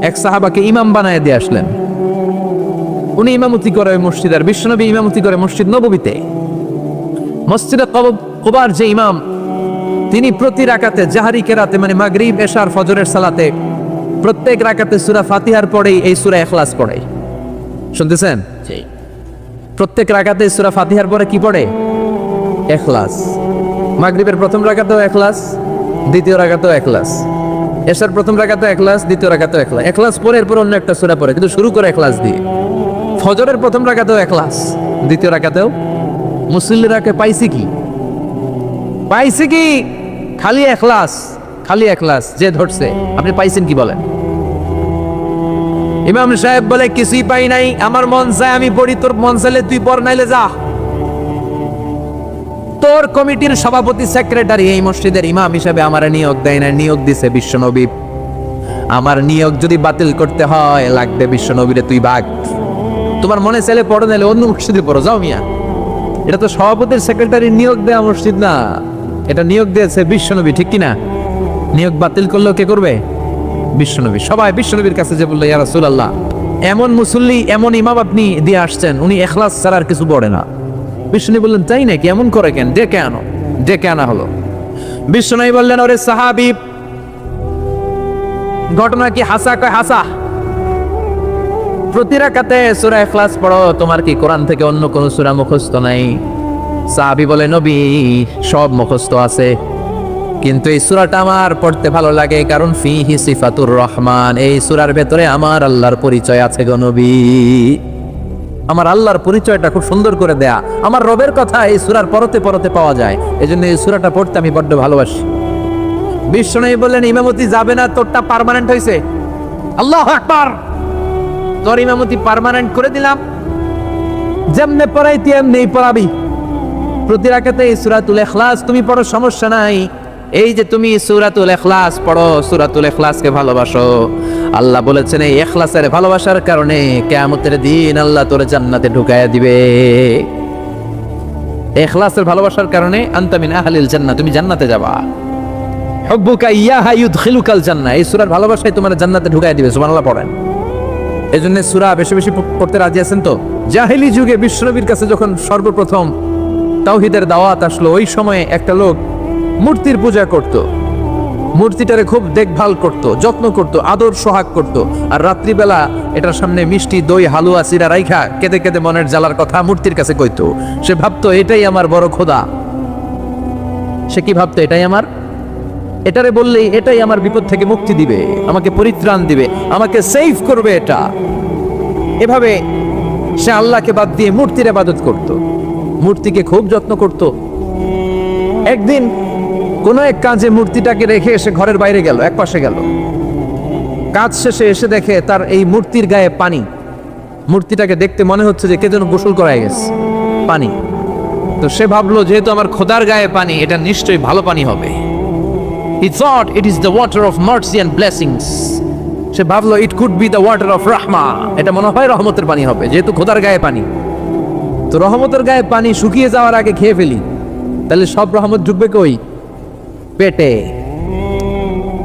এক সাহাবাকে ইমাম বানায় দিয়ে আসলেন। উনি ইমামতি করে মসজিদ, আর বিশ্বনবী ইমামতি করে মসজিদ নববীতে। মসজিদে কুবার যে ইমাম, তিনি প্রতি রাকাতে জাহরি কেরাতে মানে মাগরিব এশার ফজরের সালাতে প্রত্যেক রাকাতে সূরা ফাতিহার পরেই এই সূরা ইখলাস পড়ে। শুনতেছেন? প্রত্যেক রাকাতে সূরা ফাতিহার পরে কি পড়ে? ইখলাস। মাগরিবের প্রথম রাকাতেও ইখলাস, দ্বিতীয় রাকাতেও ইখলাস, এশার প্রথম রাকাতেও ইখলাস, দ্বিতীয় রাকাতেও ইখলাস। ইখলাস পরে এরপর অন্য একটা সূরা পড়ে, কিন্তু শুরু করে ইখলাস দিয়ে। ফজরের প্রথম রাকাতেও ইখলাস, দ্বিতীয় রাকাতেও। মুসল্লিরাকে পাইছে কি? পাইছে কি? খালি ইখলাস, খালি ইখলাস। যে ধরছে, আপনি পাইছেন কি বলেন? ইমাম সাহেব বলে কিছুই পাই নাই, আমার মন চায় আমি পড়ি, তোর মন চাইলে তুই পড়, নাইলে যা। তোর কমিটির সভাপতি সেক্রেটারি এই মসজিদের ইমাম হিসেবে আমার নিয়োগ দেয় না, নিয়োগ দিছে বিশ্বনবী। আমার নিয়োগ যদি বাতিল করতে হয়, লাগবে বিশ্বনবীরে তুই ভাগ। তোমার মনে চাইলে পড়ো, নাইলে অন্য মসজিদে পড়ো, যাও মিয়া। এটা তো সভাপতির সেক্রেটারি নিয়োগ দেয়া মসজিদ না, এটা নিয়োগ দিয়েছে বিশ্বনবী, ঠিক কিনা? নিয়োগ বাতিল করলেও কে করবে? বিশ্বনবী। সবাই বিশ্বনবীর কাছে যে বললো, ইয়া রাসূলুল্লাহ, এমন মুসল্লি, এমন ইমাম আপনি দিয়ে আসছেন, উনি ইখলাস ছাড়া আর কিছু পড়ে না। বিশ্বনবী বললেন, তাই নাকি? এমন করে কেন? ডেকে আনো। ডেকে আনা হলো। বিশ্বনবী বললেন, ওরে সাহাবী, ঘটনা কি হাসা? কয় হাসা। প্রতি রাকাতে সূরা ইখলাস পড়ো, তোমার কি কোরআন থেকে অন্য কোন সূরা মুখস্থ নাই? সাহাবী বলে, নবী, সব মুখস্থ আছে, কিন্তু এই সূরাটা আমার পড়তে ভালো লাগে, কারণ ফিহি সিফাতুর রহমান, এই সূরার ভেতরে আমার আল্লাহর পরিচয় আছে গো নবী। আমার আল্লাহর পরিচয়টা খুব সুন্দর করে দেয়া, আমার রবের কথা এই সূরার পরতে পরতে পাওয়া যায়, এজন্য এই সূরাটা পড়তে আমি বড্ড ভালোবাসি। বিশ্বনবী বললেন, ইমামতি যাবে না, তোরটা পার্মানেন্ট হয়েছে। আল্লাহু আকবার। তোর ইমামতি পার্মানেন্ট করে দিলাম, যেমনে পড়াইতি এমনি পড়াবি। প্রতি রাকাতে এই সূরাতুল ইখলাস তুমি পড়ো, সমস্যা নাই। এই যে তুমি সূরাতুল ইখলাস পড়ো, সূরাতুল ইখলাসকে ভালোবাসো, আল্লাহ বলেছেন এই ইখলাসের ভালোবাসার কারণে কিয়ামতের দিন আল্লাহ তোরে জান্নাতে ঢুকায়া দিবে। ইখলাসের ভালোবাসার কারণে আনতা মিন আহলিল জান্নাহ, তুমি জান্নাতে যাবা। হুব্বুকা ইয়াহা ইউদখিলুকাল জান্নাহ, এই সূরার ভালোবাসায় তোমার জান্নাতে ঢুকায়া দিবে। সুবহানাল্লাহ পড়েন। এজন্য সূরা বেশি বেশি পড়তে রাজি আছেন তো? জাহেলি যুগে বিশ্বনবীর কাছে যখন সর্বপ্রথম তাওহীদের দাওয়াত আসলো, ওই সময়ে একটা লোক মূর্তির পূজা করত, মূর্তিটারে খুব দেখভাল করত, যত্ন করত, আদর সোহাগ করত, আর রাত্রিবেলা এটার সামনে মিষ্টি দই হালুয়া চিরা রাইখা কেঁদে কেঁদে মনের জ্বালার কথা মূর্তির কাছে কইতো। সে ভাবতো এটাই আমার বড় খোদা। সে কি ভাবতো? এটাই আমার, এটারে বললেই এটাই আমার বিপদ থেকে মুক্তি দিবে, আমাকে পরিত্রাণ দিবে, আমাকে সেভ করবে এটা। এভাবে সে আল্লাহকে বাদ দিয়ে মূর্তির ইবাদত করত, মূর্তিকে খুব যত্ন করত। একদিন কোনো এক কাজে মূর্তিটাকে রেখে এসে ঘরের বাইরে গেল, এক পাশে গেল। কাজ শেষে এসে দেখে তার এই মূর্তির গায়ে পানি। মূর্তিটাকে দেখতে মনে হচ্ছে যে কে যেন গোসল করায় গেছে, পানি। তো সে ভাবলো, যেহেতু আমার খোদার গায়ে পানি, এটা নিশ্চয়ই ভালো পানি হবে। He thought it is the water of mercy and blessings. সে ভাবলো it could be the water of rahma, এটা মনে হয় রহমতের পানি হবে, যেহেতু খোদার গায়ে পানি। তো রহমতের গায়ে পানি শুকিয়ে যাওয়ার আগে খেয়ে ফেলি, তাহলে সব রহমত ঢুকবে কই? পেটে।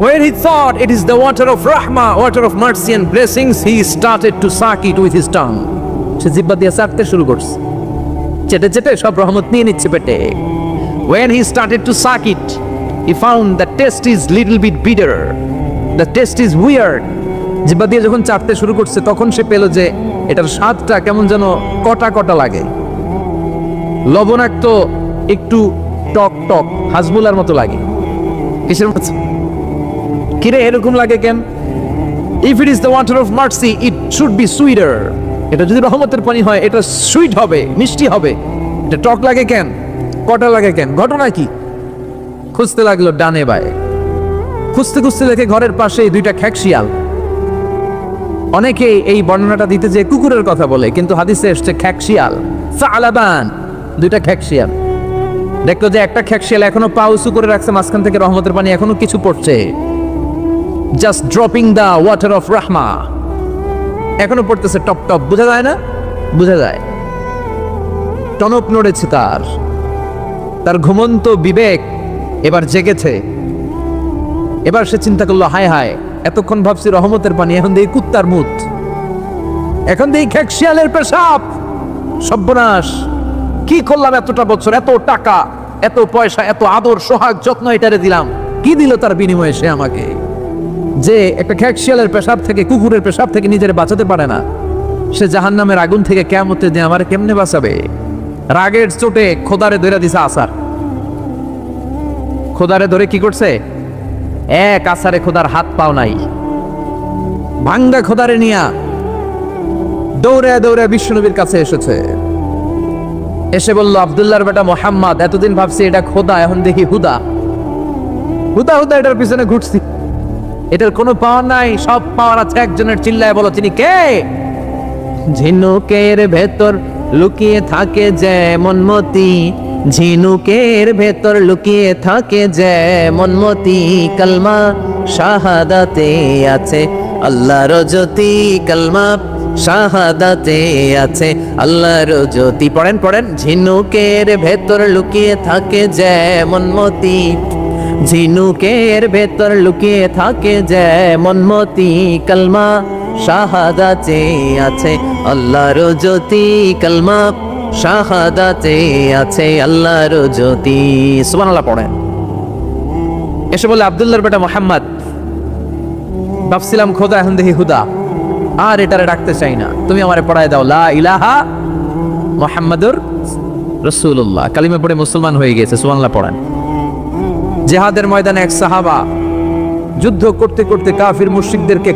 When he thought it is the water of rahma, water of mercy and blessings, he started to suck it with his tongue. সে জিহ্বা দিয়ে চাটতে শুরু করছে, চেটে চেটে সব রহমত নিয়ে নিচ্ছে পেটে। When he started to suck it, he found the taste is little bit bitter, the taste is weird. জিহ্বা দিয়ে যখন চাটতে শুরু করছে, তখন সে পেল যে এটার স্বাদটা কেমন যেন কটা কটা লাগে, লবণাক্ত, একটু টক টক, হাজমুলার মতো লাগে। কিসের মতো? কিরে এরকম লাগে কেন? If it is the water of mercy, it should be sweeter. এটা যদি রহমতের পানি হয়, এটা সুইট হবে, মিষ্টি হবে। এটা টক লাগে কেন, কটা লাগে কেন? ঘটনা কি? খুঁজতে লাগলো ডানে বায়ে, খুঁজতে খুঁজতে দেখে ঘরের পাশে দুইটা খ্যাকশিয়াল। অনেকে এই বর্ণনাটা দিতে যে কুকুরের কথা বলে, কিন্তু হাদিসে এসছে খ্যাকশিয়াল, সালাবান, দুইটা খ্যাকশিয়াল। দেখলো যে একটা খ্যাকশিয়াল এখনো পা উঁচু করে রাখছে, মাঝখান থেকে রহমতের পানি এখনো কিছু পড়ছে, just dropping the water of রাহমা, এখনো পড়তেছে টপ টপ। বোঝা যায় না? বোঝা যায়। টনক নড়েছে তার ঘুমন্ত বিবেক এবার জেগেছে। এবার সে চিন্তা করলো, হায় হায়, এতক্ষণ ভাবছি রহমতের পানি, এখন দেখি কুত্তার মুত, এখন দেখি খেকশিয়ালের পেশাব। সর্বনাশ, কি করলাম এতটা বছর, এত টাকা, এত পয়সা, এত আদর সোহাগ যত্ন এটারে দিলাম, কি দিল তার বিনিময়ে সে আমাকে? যে একটা খেকশিয়ালের পেশাব থেকে, কুকুরের পেশাব থেকে নিজের বাঁচাতে পারে না, সে জাহান্নামের আগুন থেকে কিয়ামতের দিন আমারে কেমনে বাঁচাবে? রাগের চোটে খোদারে ধরে দিছে আসার। খোদারে ধরে কি করছে? এক আসারে খোদার হাত পাও নাই, ভাঙ্গা খোদারে নিয়া দৌড়ে দৌড়ে বিশ্বনবীর কাছে এসেছে। এসে বলল, আব্দুল্লাহর বেটা মোহাম্মদ, এতদিন ভাবছি এটা খোদা, এখন দেখি হুদা। হুদা হুদা এটার পিছনে ঘুরছি, এটার কোনো পাওয়ার নাই, সব পাওয়ার আছে একজনের। চিল্লায় বলো, তিনি কে? ঝিনুকের ভেতর লুকিয়ে থাকে যেমন মতি, ঝিনুকের ভেতর লুকিয়ে থাকে যেমন মতি, কালমা শাহাদাতে আছে আল্লাহর জ্যোতি, কালমা শাহাদাতে আছে আল্লাহর জ্যোতি। পড়েন পড়েন, ঝিনুকের ভেতর লুকিয়ে থাকে যেমন মতি, ঝিনুকের ভেতর লুকিয়ে থাকে যেমন মতি, কালমা শাহাদাতে আছে আল্লাহর জ্যোতি, কালমা শাহাদাতে আছে আল্লাহর জ্যোতি। সুবহানাল্লাহ পড়েন। এসে বলে, আব্দুল্লাহর বেটা মোহাম্মদ, ভাবছিলাম খোদা, এখন দেখি হুদা, আর এটারে ডাকতে চাই না, তুমি আমারে পড়ায় দাও লা ইলাহা মুহাম্মাদুর রাসূলুল্লাহ। কালিমা পড়ে মুসলমান হয়ে গেছে। সুবহানাল্লাহ পড়েন। জিহাদের ময়দানে এক সাহাবা যুদ্ধ করতে করতে কাফির মুশরিকদেরকে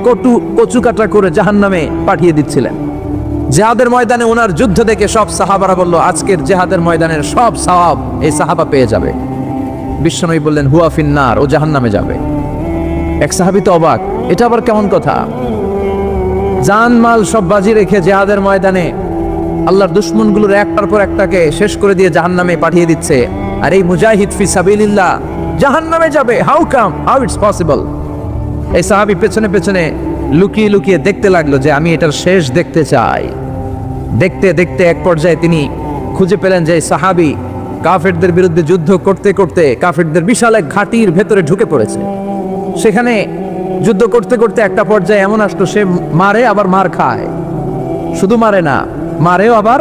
কচু কাটা করে জাহান্নামে পাঠিয়ে দিচ্ছিলেন। জিহাদের ময়দানে ওনার যুদ্ধ দেখে সব সাহাবারা বলল, আজকের জিহাদের ময়দানের সব সওয়াব এই সাহাবা পেয়ে যাবে। বিশ্বনবী বললেন, হুয়া ফিন্নার, ও জাহান্নামে যাবে। এক সাহাবী তো অবাক, এটা আবার কেমন কথা? জান মাল সব বাজি রেখে জিহাদের ময়দানে আল্লাহর দুশমনগুলোর একটার পর একটাকে শেষ করে দিয়ে জাহান্নামে পাঠিয়ে দিচ্ছে, আর এই মুজাহিদ ফি সাবিলিল্লাহ জাহান্নামে যাবে? How come, how it's possible? এই সাহাবী পেছনে পেছনে লুকিয়ে লুকিয়ে দেখতে লাগলো যে আমি এটার শেষ দেখতে চাই। দেখতে দেখতে এক পর্যায়ে তিনি খুঁজে পেলেন যে সাহাবী কাফেরদের বিরুদ্ধে যুদ্ধ করতে করতে কাফেরদের বিশাল এক ঘাটির ভেতরে ঢুকে পড়েছে। সেখানে যুদ্ধ করতে করতে একটা পর্যায়ে এমন আসলো, সে মারে আবার মার খায়। শুধু মারে না, মারেও আবার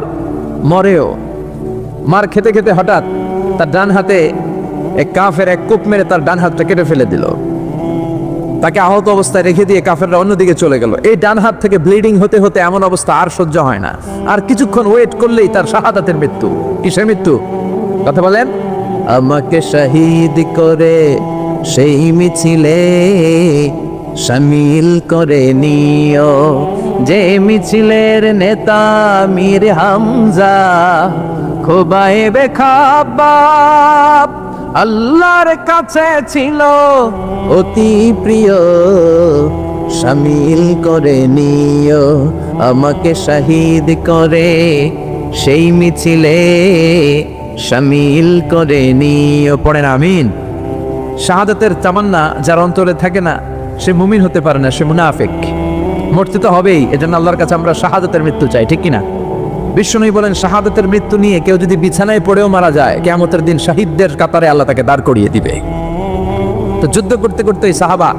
মরেও। মার খেতে খেতে হঠাৎ তার ডান হাতে এক কাফের এক কোপ মেরে তার ডান হাতটা কেটে ফেলে দিল। তাকে আহত অবস্থায় রেখে দিয়ে কাফেররা অন্যদিকে চলে গেল। এই ডান হাত থেকে ব্লিডিং হতে হতে এমন অবস্থা আর সহ্য হয় না, আর কিছুক্ষণ ওয়েট করলেই তার শাহাদাতের মৃত্যু। কিসের মৃত্যু? কথা বলেন। আমাকে শহীদ করে সেই মিছিলে শামিল করে নিও, যে মিছিলের নেতা মীর হামজা, খোবায়েবে খাব্বাব আল্লাহর কাছে ছিল অতি প্রিয়, শামিল করে নিও আমাকে শহীদ করে সেই মিছিলে শামিল করে নিও। পড়েন আমিন। শাহাদাতের তামান্না যার অন্তরে থাকে না, সে মুমিন হতে পারে না, সে মুনাফিক। মরতে তো হবেই, এজন্য আল্লাহর কাছে আমরা শাহাদাতের মৃত্যু চাই, ঠিক কিনা? বিশ্বনবী বলেন, শাহাদাতের মৃত্যু নিয়ে কেউ যদি বিছানায় পড়েও মারা যায়, কিয়ামতের দিন শহীদদের কাতারে আল্লাহ তাকে দাঁড় করিয়ে দিবে। তো যুদ্ধ করতে করতে সাহাবা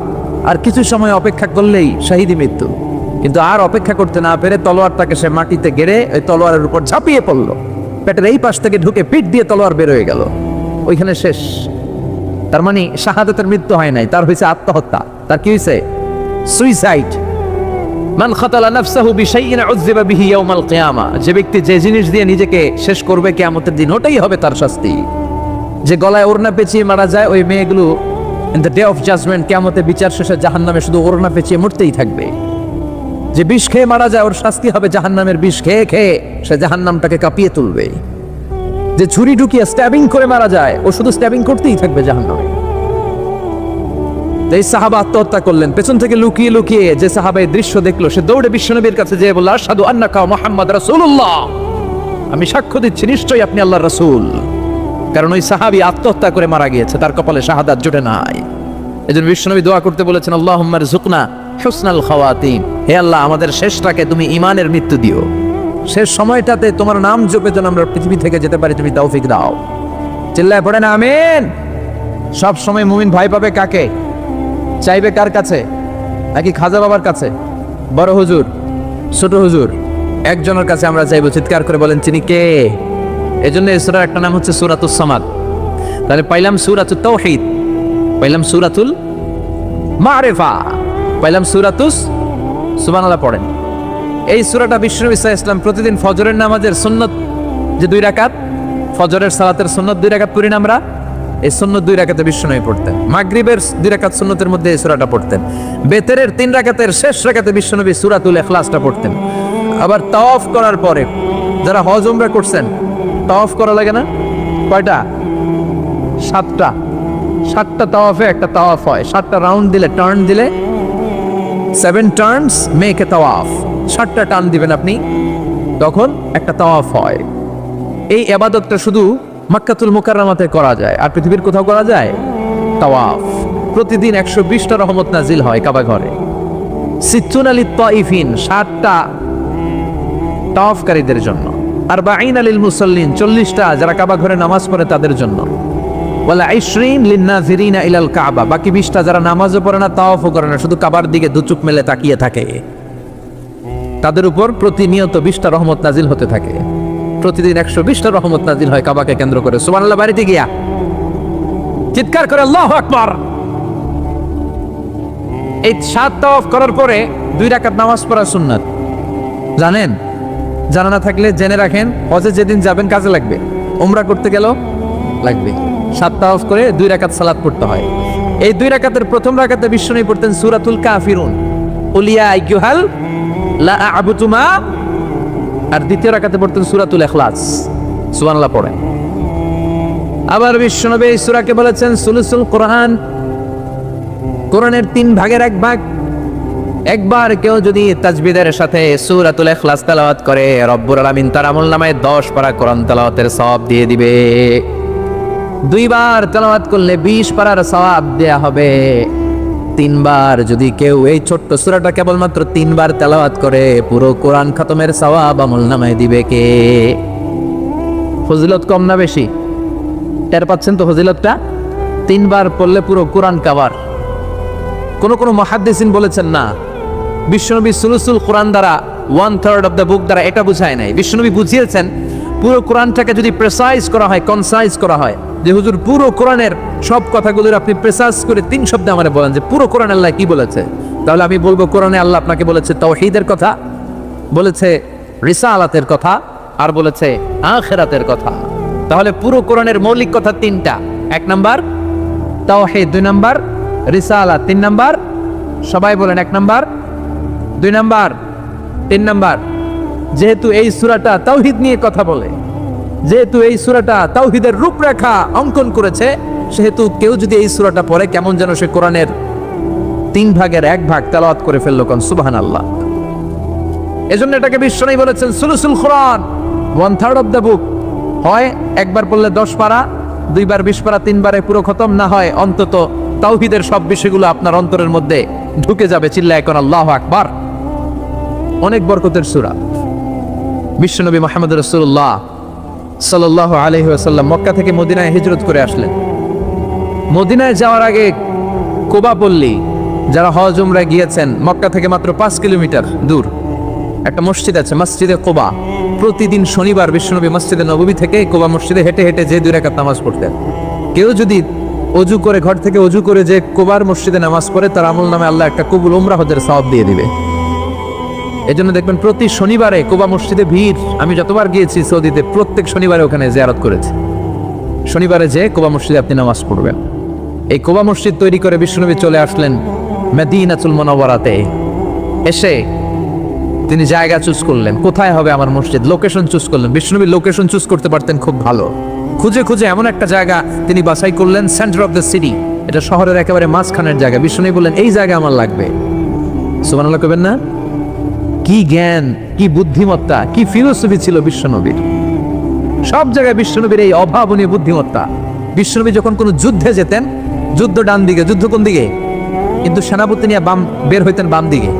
আর কিছু সময় অপেক্ষা করলেই শহীদি মৃত্যু, কিন্তু আর অপেক্ষা করতে না পেরে তলোয়ারটাকে সে মাটিতে গেড়ে ওই তলোয়ারের উপর ঝাঁপিয়ে পড়লো। পেটের এই পাশ থেকে ঢুকে পিঠ দিয়ে তলোয়ার বের হয়ে গেল, ওইখানে শেষ। তার মানে শাহাদাতের মৃত্যু হয় নাই, তার হয়েছে আত্মহত্যা। তার কি হয়েছে? সুইসাইড। মান খাতালা নাফসাহু বিশাইইন উযযিবা বিহি ইয়াউমাল কিয়ামা, যে ব্যক্তি যে জিনিস দিয়ে নিজেকে শেষ করবে কিয়ামতের দিন, ওটাই হবে তার শাস্তি। যে গলায় ওড়না পেঁচিয়ে মারা যায়, ওই মেয়েগুলো in the day of judgment, কিয়ামতের বিচার শেষে জাহান্নামে শুধু ওড়না পেঁচিয়ে মরতেই থাকবে। যে বিষ খেয়ে মারা যায়, ওর শাস্তি হবে জাহান্নামের বিষ খেয়ে খেয়ে সে জাহান্নামটাকে কাঁপিয়ে তুলবে। যে ছুরি ঢুকিয়ে স্ট্যাবিং করে মারা যায়, ও শুধু স্ট্যাবিং করতেই থাকবে জাহান্নামে। এই সাহাবা আত্মহত্যা করলেন। পেছন থেকে লুকিয়ে লুকিয়ে যে সাহাবা এই দৃশ্য দেখলো, সে দৌড়ে বিশ্বনবীর কাছে যেয়ে বলল, আশহাদু আন্নাকা মুহাম্মাদ রাসূলুল্লাহ, আমি সাক্ষ্য দিচ্ছি নিশ্চয়ই আপনি আল্লাহর রাসূল। কারণ ওই সাহাবী আত্মহত্যা করে মারা গিয়েছে, তার কপালে শাহাদাত জুটে নাই। এজন্য বিশ্বনবী দোয়া করতে বলেছেন, আল্লাহুম্মা রযুকনা হুসনাল খাওয়াতিম, হে আল্লাহ আমাদের শেষটাকে তুমি ঈমানের মৃত্যু দিও, শেষ সময়টাতে তোমার নাম জপে যেন আমরা পৃথিবী থেকে যেতে পারি, তুমি তৌফিক দাও। চিল্লায় পড়েন আমিন। সব সময় মুমিন ভয় পাবে কাকে? চাইবে কার কাছে? নাকি খাজা বাবার কাছে, বড় হুজুর, ছোট হুজুর, একজনের কাছে আমরা চাইবো? চিৎকার করে বলেন তিনি কে? এজন্য এই সূরার একটা নাম হচ্ছে সূরাতুস সামাদ। তাহলে পাইলাম সূরাতুত তাওহীদ, পাইলাম সূরাতুল মারিফা, পাইলাম সূরাতুস, সুবহানাল্লাহ পড়েন। এই সূরাটা বিশ্বনবী সাল্লাল্লাহু আলাইহি ওয়াসাল্লাম প্রতিদিন ফজরের নামাজের সুন্নত যে 2 রাকাত, ফজরের সালাতের সুন্নত 2 রাকাত পড়ি না আমরা, এই সুন্নত 2 রাকাতে বিশ্বনবী পড়তেন। মাগরিবের 2 রাকাত সুন্নতের মধ্যে এই সূরাটা পড়তেন। বেতেরের 3 রাকাতের শেষ রাকাতে বিশ্বনবী সূরাতুল ইখলাসটা পড়তেন। আবার তাওয়াফ করার পরে যারা হজ উমরা করছেন, তাওয়াফ করা লাগে না? কয়টা? 7টা। 7টা তাওয়াফে একটা তাওয়াফ হয়। 7টা রাউন্ড দিলে, টার্ন দিলে 7 টার্নস মেক এ তাওয়াফ। 7টা টার্ন দিবেন আপনি, তখন একটা তাওয়াফ হয়। এই ইবাদতটা শুধু মক্কাতুল মুকাররমাতে করা যায়, আর পৃথিবীর কোথাও করা যায়? তাওয়াফ প্রতিদিন 120টা রহমত নাজিল হয় কাবা ঘরে। সিত্তুনা লিত তাইফিন, 60টা তাওয়াফকারীদের জন্য। আরবাঈনা লিল মুসাল্লিন, 40টা যারা কাবা ঘরে নামাজ পড়ে তাদের জন্য। ওয়ালা 20 লিন নাযিরিনা ইলাল কাবা, বাকি 20টা যারা নামাজও পড়ে না, তাওয়াফও করে না, শুধু কাবার দিকে দুচোখ মেলে তাকিয়ে থাকে, তাদের উপর প্রতিনিয়ত 20টা রহমত নাজিল হতে থাকে। প্রতিদিন 120টা রহমত নাজিল হয় কাবাকে কেন্দ্র করে। সুবহানাল্লাহ বাড়িতে গিয়া চিৎকার করে আল্লাহু আকবার। এই 7 তাওয়াফ করার পরে 2 রাকাত নামাজ পড়া সুন্নাত, জানেন? জানা না থাকলে জেনে রাখেন, হজে যেদিন যাবেন কাজে লাগবে, উমরা করতে গেলেও লাগবে। 7 তাওয়াফ করে 2 রাকাত সালাত পড়তে হয়। এই 2 রাকাতের প্রথম রাকাতে বিশ্বনবী পড়তেন সূরাতুল কাফিরুন, উলিয়া আইয়ুহাল লা আ'বুদু মা, আর দ্বিতীয় রাকাতে পড়তেন সূরাতুল ইখলাস। সুবহানাল্লাহ পড়েন। আবার বিশ্বনবী এই সূরাকে বলেছেন সুলুসুল কোরআন, কোরআনের 3 ভাগের 1 ভাগ। একবার কেউ যদি তাজবিদের সাথে সূরাতুল ইখলাস তেলাওয়াত করে, রব্বুল আলামিন তার আমলনামায় 10 পারা কোরআন তেলাওয়াতের সওয়াব দিয়ে দিবে। 2 বার তেলাওয়াত করলে 20 পারার সওয়াব দেয়া হবে। 3 বার যদি কেউ এই ছোট্ট সূরাটা কেবলমাত্র 3 বার তেলাওয়াত করে, পুরো কোরআন খতমের সওয়াব আমলনামায় দিবে কে? ফজিলত কম না বেশি? টের পাচ্ছেন তো ফজিলতটা? 3 বার পড়লে পুরো কোরআন কভার। কোন মুহাদ্দিসিন বলেছেন না, বিশ্বনবী সুলুসুল কোরআন দ্বারা 1/3 অফ দ্য বুক দ্বারা এটা বুঝায় নাই। বিশ্বনবী বুঝিয়েছেন পুরো কোরআনটাকে যদি প্রেসাইজ করা হয়, কনসাইজ করা হয়, যে হুজুর পুরো কোরআনের সব কথাগুলোর আপনি প্রেসাইজ করে 3 শব্দে আমারে বলেন যে পুরো কোরআন আল্লাহ কি বলেছে, তাহলে আমি বলবো কোরআনে আল্লাহ আপনাকে বলেছে তাওহীদের কথা, বলেছে রিসালাতের কথা, আর বলেছে আখিরাতের কথা। তাহলে পুরো কোরআনের মৌলিক কথা 3টা। 1 নাম্বার তাওহীদ, 2 নাম্বার রিসালাত, 3 নাম্বার, সবাই বলেন 1 নাম্বার, 2 নাম্বার, 3 নাম্বার। যেহেতু এই সূরাটা তাওহীদ নিয়ে কথা বলে, যেহেতু এই সূরাটা তাওহীদের রূপরেখা অঙ্কন করেছে, সেহেতু কেউ যদি এই সূরাটা পড়ে কেমন যেন সে কোরআনের 3 ভাগের 1 ভাগ তেলাওয়াত করে ফেললো। কোন সুবহানাল্লাহ। এজন্য এটাকে বিশ্বনবী বলেছেন সুলুসুল কোরআন, 1/3 অফ দ্য বুক। হয় একবার পড়লে 10 পারা, 2 বার 20 পারা, 3 বারে পুরো খতম, না হয় অন্তত তাওহীদের সব বিষয়গুলো আপনার অন্তরের মধ্যে ঢুকে যাবে। চিল্লায় কোন আল্লাহু আকবার। অনেক বরকতের সূরা। বিশ্বনবী মুহাম্মদ রাসূলুল্লাহ সাল্লাল্লাহু আলাইহি ওয়াসাল্লাম মক্কা থেকে মদিনায় হিজরত করে আসলেন। মদিনায় যাওয়ার আগে কুবা পল্লী, যারা হজ উমরায় গিয়েছেন, মক্কা থেকে মাত্র 5 কিলোমিটার দূর একটা মসজিদ আছে, মসজিদে কুবা। প্রতিদিন শনিবার বিশ্বনবী মসজিদে নববী থেকে কুবা মসজিদে হেঁটে হেঁটে যে 2 রাকাত নামাজ পড়তেন। কেউ যদি অজু করে, ঘর থেকে অজু করে যে কুবার মসজিদে নামাজ পড়ে, তার আমল নামে আল্লাহ একটা কবুল উমরা হজের সওয়াব দিয়ে দিবে। এজন্য দেখবেন প্রতি শনিবারে কুবা মসজিদে ভিড়। আমি যতবার গিয়েছি সৌদিতে, প্রত্যেক শনিবারে ওখানে জিয়ারত করেছি। শনিবারে যে কুবা মসজিদে আপনি নামাজ পড়বেন। এই কুবা মসজিদ তৈরি করে বিশ্বনবী চলে আসলেন মদিনাতুল মুনাওয়ারাতে। এসে তিনি জায়গা চুজ করলেন, কোথায় হবে আমার মসজিদ, লোকেশন চুজ করলেন। বিশ্বনবী লোকেশন চুজ করতে পারতেন খুব ভালো। খুঁজে খুঁজে এমন একটা জায়গা তিনি বাছাই করলেন, সেন্টার অফ দ্য সিটি, এটা শহরের একেবারে মাঝখানের জায়গা। বিশ্বনবী বললেন এই জায়গা আমার লাগবে। সুবহানাল্লাহ কইবেন না? কি জ্ঞান, কি বুদ্ধিমত্তা, কি ফিলোসফি ছিল বিশ্বনবীর। সব জায়গায় বিশ্বনবীর এই অভাবনীয় বুদ্ধিমত্তা। বিশ্বনবী যখন কোনো যুদ্ধে যেতেন, যুদ্ধ ডান দিকে, যুদ্ধ কোন দিকে, কিন্তু সেনাপতি নিয়ে বের হইতেন বাম দিকে,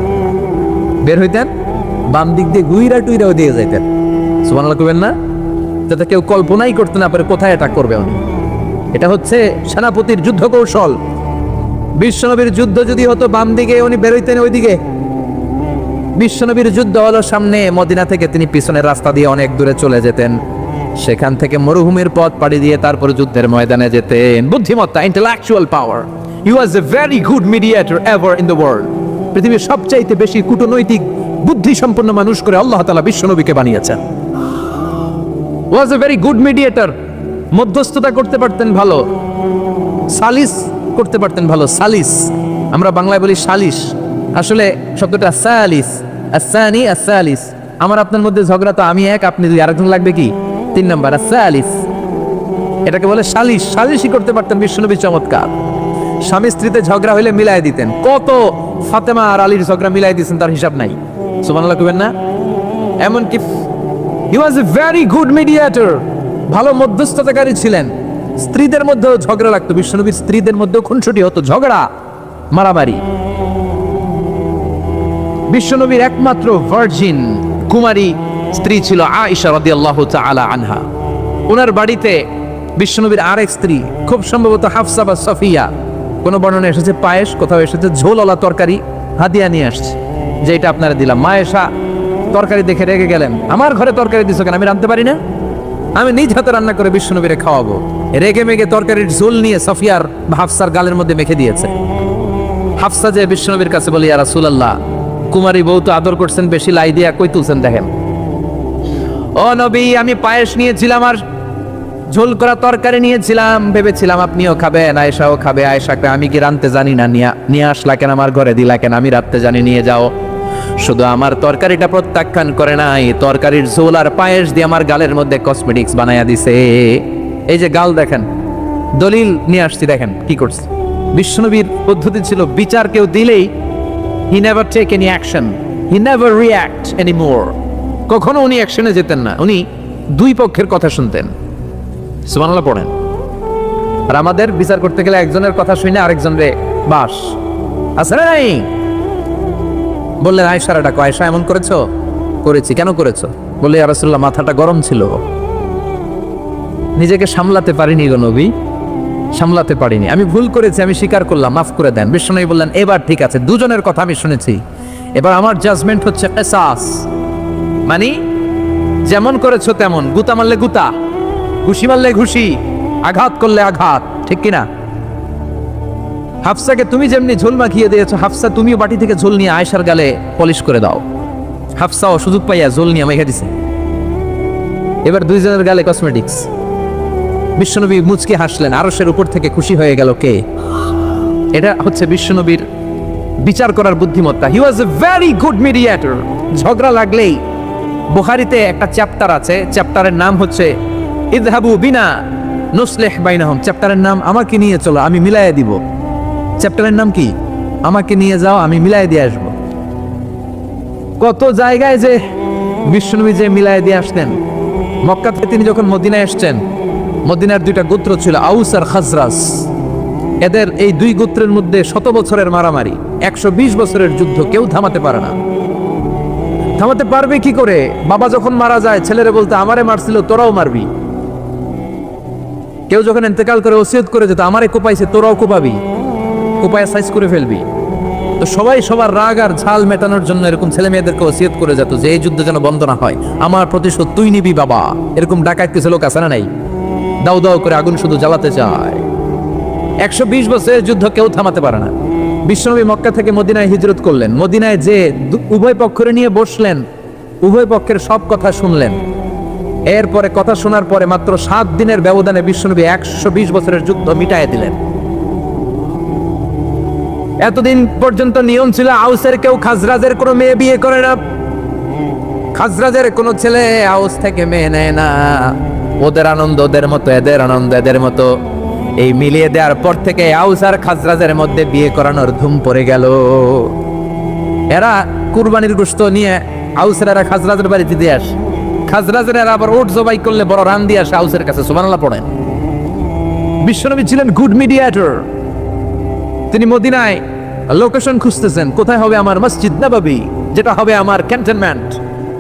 বের হইতেন বাম দিক দিয়ে, গুইরা টুইরাও দিয়ে যাইতেন। সুবহানাল্লাহ কইবেন না? যাতে কেউ কল্পনাই করতে না পারে কোথায় অ্যাটাক করবে উনি। এটা হচ্ছে সেনাপতির যুদ্ধ কৌশল। বিশ্বনবীর যুদ্ধ যদি হতো বাম দিকে, উনি বেরোইতেন ওইদিকে। বিশ্বনবীর যুদ্ধ হলো সামনে, মদিনা থেকে তিনি পিছনের রাস্তা দিয়ে অনেক দূরে চলে যেতেন, সেখান থেকে মরুভূমির পথ পাড়ি দিয়ে তারপর যুদ্ধের ময়দানে যেতেন। বুদ্ধিমত্তা, intellectual power. He was a very good mediator ever in the world. পৃথিবীর সবচাইতে বেশি কূটনৈতিক বুদ্ধি সম্পন্ন মানুষ করে আল্লাহ তাআলা বিশ্বনবীকে বানিয়েছেন। ওয়াজ এ ভেরি গুড মিডিয়েটর। মধ্যস্থতা করতে পারতেন ভালো, সালিস করতে পারতেন ভালো। সালিস আমরা বাংলায় বলি সালিশ, আসলে শব্দটা সালিস, আসানি আসালিস। আমার আপনার মধ্যে ঝগড়া, তো আমি এক আপনি দুই, আরেকজন লাগবে কি 3 নাম্বার, সালিস। এটাকে বলে সালিশ। সালিশই করতে পারতেন বিশ্বনবী, চমৎকার। স্বামী স্ত্রীতে ঝগড়া হইলে মিলাই দিতেন। কত ফাতেমা আর আলীর ঝগড়া মিলাই দিয়েছেন তার হিসাব নাই। সুবহানাল্লাহ কইবেন না? এমনকি হি ওয়াজ এ ভেরি গুড মিডিয়েটর, ভালো মধ্যস্থতাকারী ছিলেন। স্ত্রীদের মধ্যেও ঝগড়া লাগতো, বিশ্বনবীর স্ত্রীদের মধ্যেও খুনসুটি হতো, ঝগড়া মারামারি। বিশ্বনবীর একমাত্র ভার্জিন কুমারী স্ত্রী ছিল আয়েশা রাদিয়াল্লাহু তাআলা আনহা। ওনার বাড়িতে বিশ্বনবীর আরেক স্ত্রী, খুব সম্ভবত হাফসা বা সফিয়া, কোন বর্ণনা এসেছে পায়েস, কোথাও এসেছে ঝোলওয়ালা তরকারি হাদিয়া নিয়ে আসছে, যে এটা আপনারা দিলাম। মায়েশা তরকারি দেখে রেগে গেলেন, আমার ঘরে তরকারি দিছো কেন, আমি রাঁধতে পারি না? আমি নিজ হাতে রান্না করে বিশ্বনবীরে খাওয়াবো। রেগে মেগে তরকারির ঝোল নিয়ে সফিয়ার বা হাফসার গালের মধ্যে মেখে দিয়েছে। হাফসা যে বিশ্বনবীর কাছে বলি, ইয়া রাসূলুল্লাহ, কুমারী বউ তো আদর করছেন বেশি, লাই দিয়া কই তুলছেন দেখেন। ও নবী, আমি পায়েস নিয়েছিলাম আর ঝোল করা তরকারি নিয়েছিলাম, ভেবেছিলাম আপনিও খাবেন, আয়েশাও খাবে। আয়েশাকে আমি কি রাঁধতে জানি না, নিয়ে আসলা কেন আমার ঘরে, দিলা কেন? আমি রাঁধতে জানি, নিয়ে যাও। শুধু আমার তরকারিটা প্রত্যাখ্যান করে নাই, তরকারির ঝোল আর পায়েস দিয়ে আমার গালের মধ্যে কসমেটিক্স বানায়া দিছে। এই যে গাল দেখেন, দলিল নিয়ে আসছি, দেখেন কি করছে। বিশ্বনবীর পদ্ধতি ছিল, বিচার কেউ দিলেই he never take any action, he never react anymore. কখনো উনি অ্যাকশনে যেতেন না, উনি দুই পক্ষের কথা শুনতেন। সুবহানাল্লাহ পড়েন। আর আমাদের বিচার করতে গেলে একজনের কথা শুনে আরেকজনের বাস আছে না নাই? বললেন আয়েশার ডাকো, আয়েশা এমন করেছো? করেছি। কেন করেছো? বলে ইয়া রাসূলুল্লাহ, মাথাটা গরম ছিল, নিজেকে সামলাতে পারিনি গো নবী, সামলাতে পারিনি, আমি ভুল করেছি, আমি স্বীকার করলাম, মাফ করে দেন। বিশ্বনবী বললেন, এবার ঠিক আছে, দুজনের কথা আমি শুনেছি, এবার আমার জাজমেন্ট হচ্ছে কিসাস, মানে যেমন করেছো তেমন, গুতা মারলে গুতা, ঘুষি মারলে ঘুষি, আঘাত করলে আঘাত, ঠিক কিনা? হাফসাকে তুমি যেমনি ঝোল মাখিয়ে দিয়েছো, হাফসা তুমিও বাটি থেকে ঝোল নিয়ে আয়েশার গালে পলিশ করে দাও। হাফসাও সুযোগ পাইয়া ঝোল নিয়ে মেখে দিছে। এবার দুইজনের গালে কসমেটিক্স। বিশ্বনবী মুচকে হাসলেন, আরশের উপর থেকে খুশি হয়ে গেল কে? এটা হচ্ছে বিশ্বনবীর বিচার করার বুদ্ধিমত্তা। হি ওয়াজ এ ভেরি গুড মিডিয়েটর। ঝগড়া লাগলেই, বুখারীতে একটা চ্যাপ্টার আছে, চ্যাপ্টারের নাম হচ্ছে ইযহাবু বিনা নুসলিহ বাইনাহুম। চ্যাপ্টারের নাম আমাকে নিয়ে চলো, আমি মিলাইয়া দিব। চ্যাপ্টারের নাম কি? আমাকে নিয়ে যাও, আমি মিলাইয়া দিয়ে আসবো। কত জায়গায় যে বিশ্বনবী যে মিলাইয়া দিয়ে আসতেন। মক্কা থেকে তিনি যখন মদিনায় আসছেন, মদিনার দুইটা গোত্র ছিল, আউস আর খাজরাজ। এদের এই দুই গোত্রের মধ্যে 100 বছরের মারামারি, 120 বছরের যুদ্ধ, কেউ থামাতে পারে না। থামাতে পারবে কি করে? বাবা যখন মারা যায়, ছেলেরা বলতে আমারে মারছিল, তোরাও মারবি। কেউ যখন ইন্তেকাল করে ওসিয়ত করে যেত, আমারে কোপাইছে, তোরাও কোপাবি, কোপায় সাইজ করে ফেলবি। তো সবাই সবার রাগ আর ঝাল মেটানোর জন্য এরকম ছেলে মেয়েদেরকে ওসিয়ত করে যেত যে এই যুদ্ধ যেন বন্ধ না হয়, আমার প্রতিশোধ তুই নিবি বাবা। এরকম ডাকাত কিছু লোক আছে না নাই? দাও দাও করে আগুন শুধু জ্বালাতে চায়। 120 বছরের যুদ্ধ কেউ থামাতে পারে না। বিশ্বনবী মক্কা থেকে মদিনায় হিজরত করলেন। মদিনায় যে উভয় পক্ষের নিয়ে বসলেন, উভয় পক্ষের সব কথা শুনলেন। এরপরে কথা শোনার পরে মাত্র 7 দিনের ব্যবধানে বিশ্বনবী 120 বছরের যুদ্ধ মিটায় দিলেন। এতদিন পর্যন্ত নিয়ম ছিল, আউসের কেউ খাজরাজের কোনো মেয়ে বিয়ে করে না, খাজরাজের কোনো ছেলে আউস থেকে মেয়ে নেয় না। ওদের আনন্দ ওদের মতো, এদের আনন্দ এদের মতো। এই মিলিয়ে দেওয়ার পর থেকে আউস আর খাজরাজের মধ্যে বিয়ে করানোর ধুম পড়ে গেল। এরা কুরবানির গোশত নিয়ে আউসের এরা খাজরাজের বাড়িতে দিয়ে আসে, খাজরাজের এরা আবার ওট জবাই করলে বড় রান দিয়ে আসে আউসের কাছে। সুবহানাল্লাহ পড়েন। বিশ্বনবী ছিলেন গুড মিডিয়েটর। তিনি মদিনায় লোকেশন খুঁজতেছেন, কোথায় হবে আমার মসজিদ নববী, যেটা হবে আমার ক্যান্টনমেন্ট,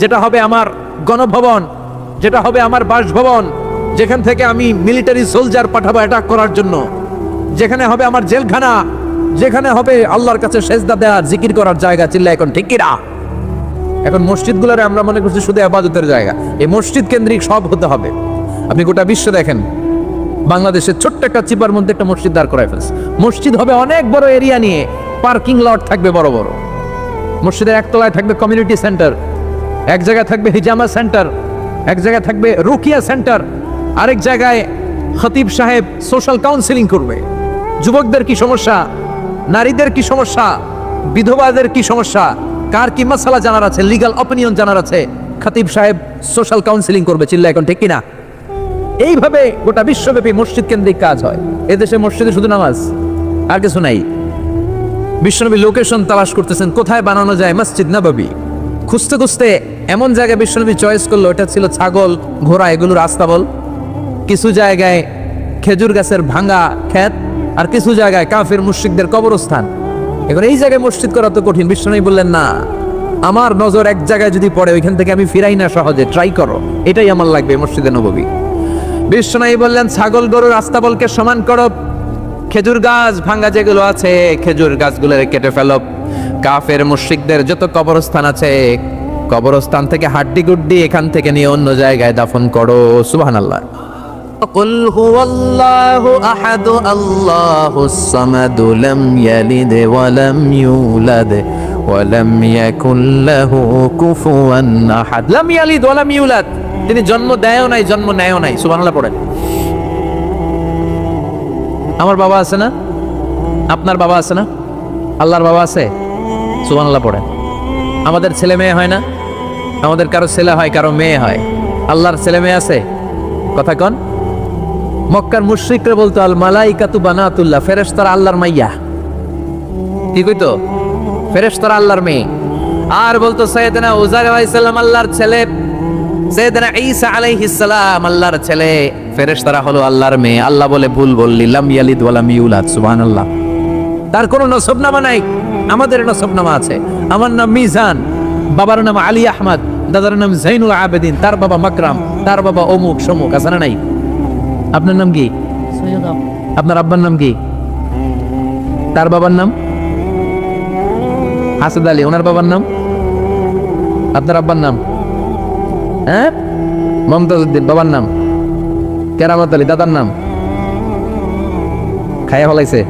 যেটা হবে আমার গণভবন, যেটা হবে আমার বাসভবন, যেখান থেকে আমি মিলিটারি সোলজার পাঠাবো অ্যাটাক করার জন্য, যেখানে হবে আমার জেলখানা, যেখানে হবে আল্লাহর কাছে সেজদা দেওয়ার জিকির করার জায়গা, চিল্লা এখন ঠিক কিনা? এখন মসজিদগুলোরে আমরা মনে করছি শুধু ইবাদতের জায়গা, এই মসজিদ কেন্দ্রিক সব হতে হবে। আপনি গোটা বিশ্ব দেখেন, বাংলাদেশের ছোট্ট একটা চিপার মধ্যে একটা মসজিদ দাঁড় করায় ফেলছে। মসজিদ হবে অনেক বড় এরিয়া নিয়ে, পার্কিং লট থাকবে বড় বড়। মসজিদের একতলায় থাকবে কমিউনিটি সেন্টার, এক জায়গায় থাকবে হিজামা সেন্টার, এক জায়গায় থাকবে রুকিয়া সেন্টার, আরেক জায়গায় খতিব সাহেব সোশ্যাল কাউন্সিলিং করবে। যুবকদের কি সমস্যা, নারীদের কি সমস্যা, বিধবাদের কি সমস্যা, কার কি মাসালা জানার আছে, লিগ্যাল অপিনিয়ন জানার আছে, খতিব সাহেব সোশ্যাল কাউন্সিলিং করবে। চিল্লা এখন ঠিক কিনা? এইভাবে গোটা বিশ্বব্যাপী মসজিদ কেন্দ্রিক কাজ হয়। এদেশে মসজিদে শুধু নামাজ, আর কিছু নাই। বিশ্বনবী লোকেশন তালাশ করতেছেন, কোথায় বানানো যায় মসজিদ নববী। খুঁজতে খুঁজতে এমন জায়গায় বিশ্বনবী চয়েস করলো, এটা ছিল ছাগল ঘোড়া এগুলোর আস্তাবল, কিছু জায়গায় খেজুর গাছের ভাঙা ক্ষেত, আর কিছু জায়গায় কাফির মুশরিকদের কবরস্থান। এখন এই জায়গায় মসজিদ করা তো কঠিন। বিশ্বনবী বললেন, না, আমার নজর এক জায়গায় যদি পড়ে ওইখান থেকে আমি ফিরাই না সহজে, ট্রাই করো, এটাই আমার লাগবে মসজিদে নববী। বিশ্বনবী বললেন, ছাগল গরুর আস্তাবলকে সমান করো, খেজুর গাছ ভাঙা যেগুলো আছে খেজুর গাছগুলো কেটে ফেলো, কাফের মুশরিকদের যত কবরস্থান আছে কবরস্থান থেকে হাড্ডি গুড্ডি এখান থেকে নিয়ে অন্য জায়গায় দাফন করো। সুবহানাল্লাহ। قل هو الله أحد الله الصمد لم يلد ولم يولد ولم يكن له كفوا أحد لم يلد ولم يولد, তিনি জন্ম দেয়ও নাই জন্ম নেয়ও নাই। সুবহানাল্লাহ পড়েন। আমার বাবা আছে না, আপনার বাবা আছে না, আল্লাহর বাবা আছে। সুবহানাল্লাহ পড়েন। আমাদের ছেলে মেয়ে হয় না, আমাদের কারো ছেলে হয় কারো মেয়ে হয়, আল্লাহর ছেলে মেয়ে আছে? কথা কন। মক্কার মুশরিকরা বলতো আল মালাইকাতু বানাতুল্লাহ, ফেরেশতারা আল্লাহর মাইয়া। কি কইতো? ফেরেশতারা আল্লাহর মেয়ে। আর বলতো সাইয়েদনা উযাইর আলাইহিস সালাম আল্লাহর ছেলে, সাইয়েদনা ঈসা আলাইহিস সালাম আল্লাহর ছেলে, ফেরেশতারা হলো আল্লাহর মেয়ে। আল্লাহ বলে ভুল বললি, লাম ইয়ালিদ ওয়া লাম ইউলাদ। সুবহানাল্লাহ। তার কোনো নসবনামা নাই, আমাদের নসবনামা আছে। আমার নাম মিজান, বাবার নাম আলী আহমদ, দাদার নাম জাইনুল আবেদিন, তার বাবা মাকরাম, তার বাবা অমুক সমুক। আছে না নাই? আপনার নাম কি? আপনার আব্বার নাম কি? তার বাবার নাম হাসেদ আলী, ওনার বাবার নাম? আপনার আব্বার নাম? হ্যাঁ, মমতাজ উদ্দিন। বাবার নাম কেরামত আলী, দাদার নাম খায়া ফলাইছে,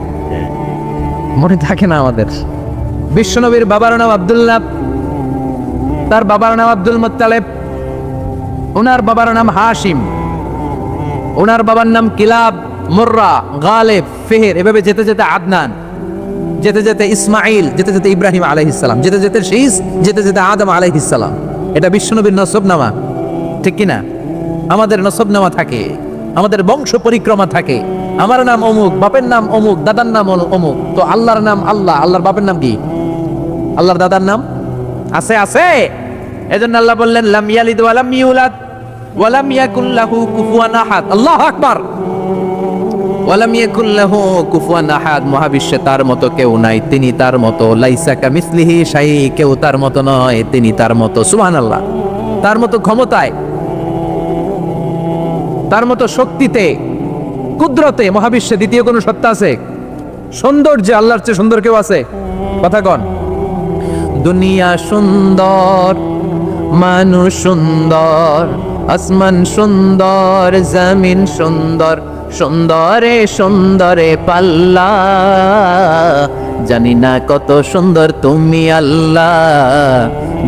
মনে থাকে না আমাদের। বিশ্বনবীর বাবার নাম আব্দুল্লাহ, তার বাবার নাম আব্দুল মুত্তালিব, ওনার বাবার নাম হাশিম, ওনার বাবার নাম কিলাব, মুররা, গালিব, ফিহর, এভাবে যেতে যেতে আদনান, যেতে যেতে ইসমাইল, যেতে যেতে ইব্রাহিম আলাইহিস সালাম, যেতে যেতে শীস, যেতে যেতে আদম আলাইহিস সালাম। এটা বিশ্বনবীর নসবনামা, ঠিক কি না? আমাদের নসবনামা থাকে, আমাদের বংশ পরিক্রমা থাকে। আমার নাম অমুক, বাপের নাম অমুক, দাদার নাম অমুক। তো আল্লাহর নাম আল্লাহ, আল্লাহর বাপের নাম কি? আল্লাহর দাদার নাম আছে? আছে। এজন্য আল্লাহ বললেন, লাম ইয়ালিদ ওয়া লাম ইউলাদ ওয়া লাম ইয়াকুল লাহু কুফুয়ান আহাদ। আল্লাহু আকবার। ওয়া লাম ইয়াকুল লাহু কুফুয়ান আহাদ, মহাবিশ্বে তার মতো কেউ নাই, তিনি তার মতো। লাইসা কামিসলিহি শাই, কেউ তার মতো নয়, তিনি তার মতো। সুবহানাল্লাহ। তার মতো ক্ষমতায়, তার মতো শক্তিতে, কুদরতে মহাবিশ্বে দ্বিতীয় কোন সত্তা আছে? সৌন্দর্যে আল্লাহর চেয়ে সুন্দর কেউ আছে? কথা কন। দুনিয়া সুন্দর, মানুষ সুন্দর, আসমান সুন্দর, জমিন সুন্দর, সুন্দরে সুন্দরে পাল্লা, জানি না কত সুন্দর তুমি আল্লাহ,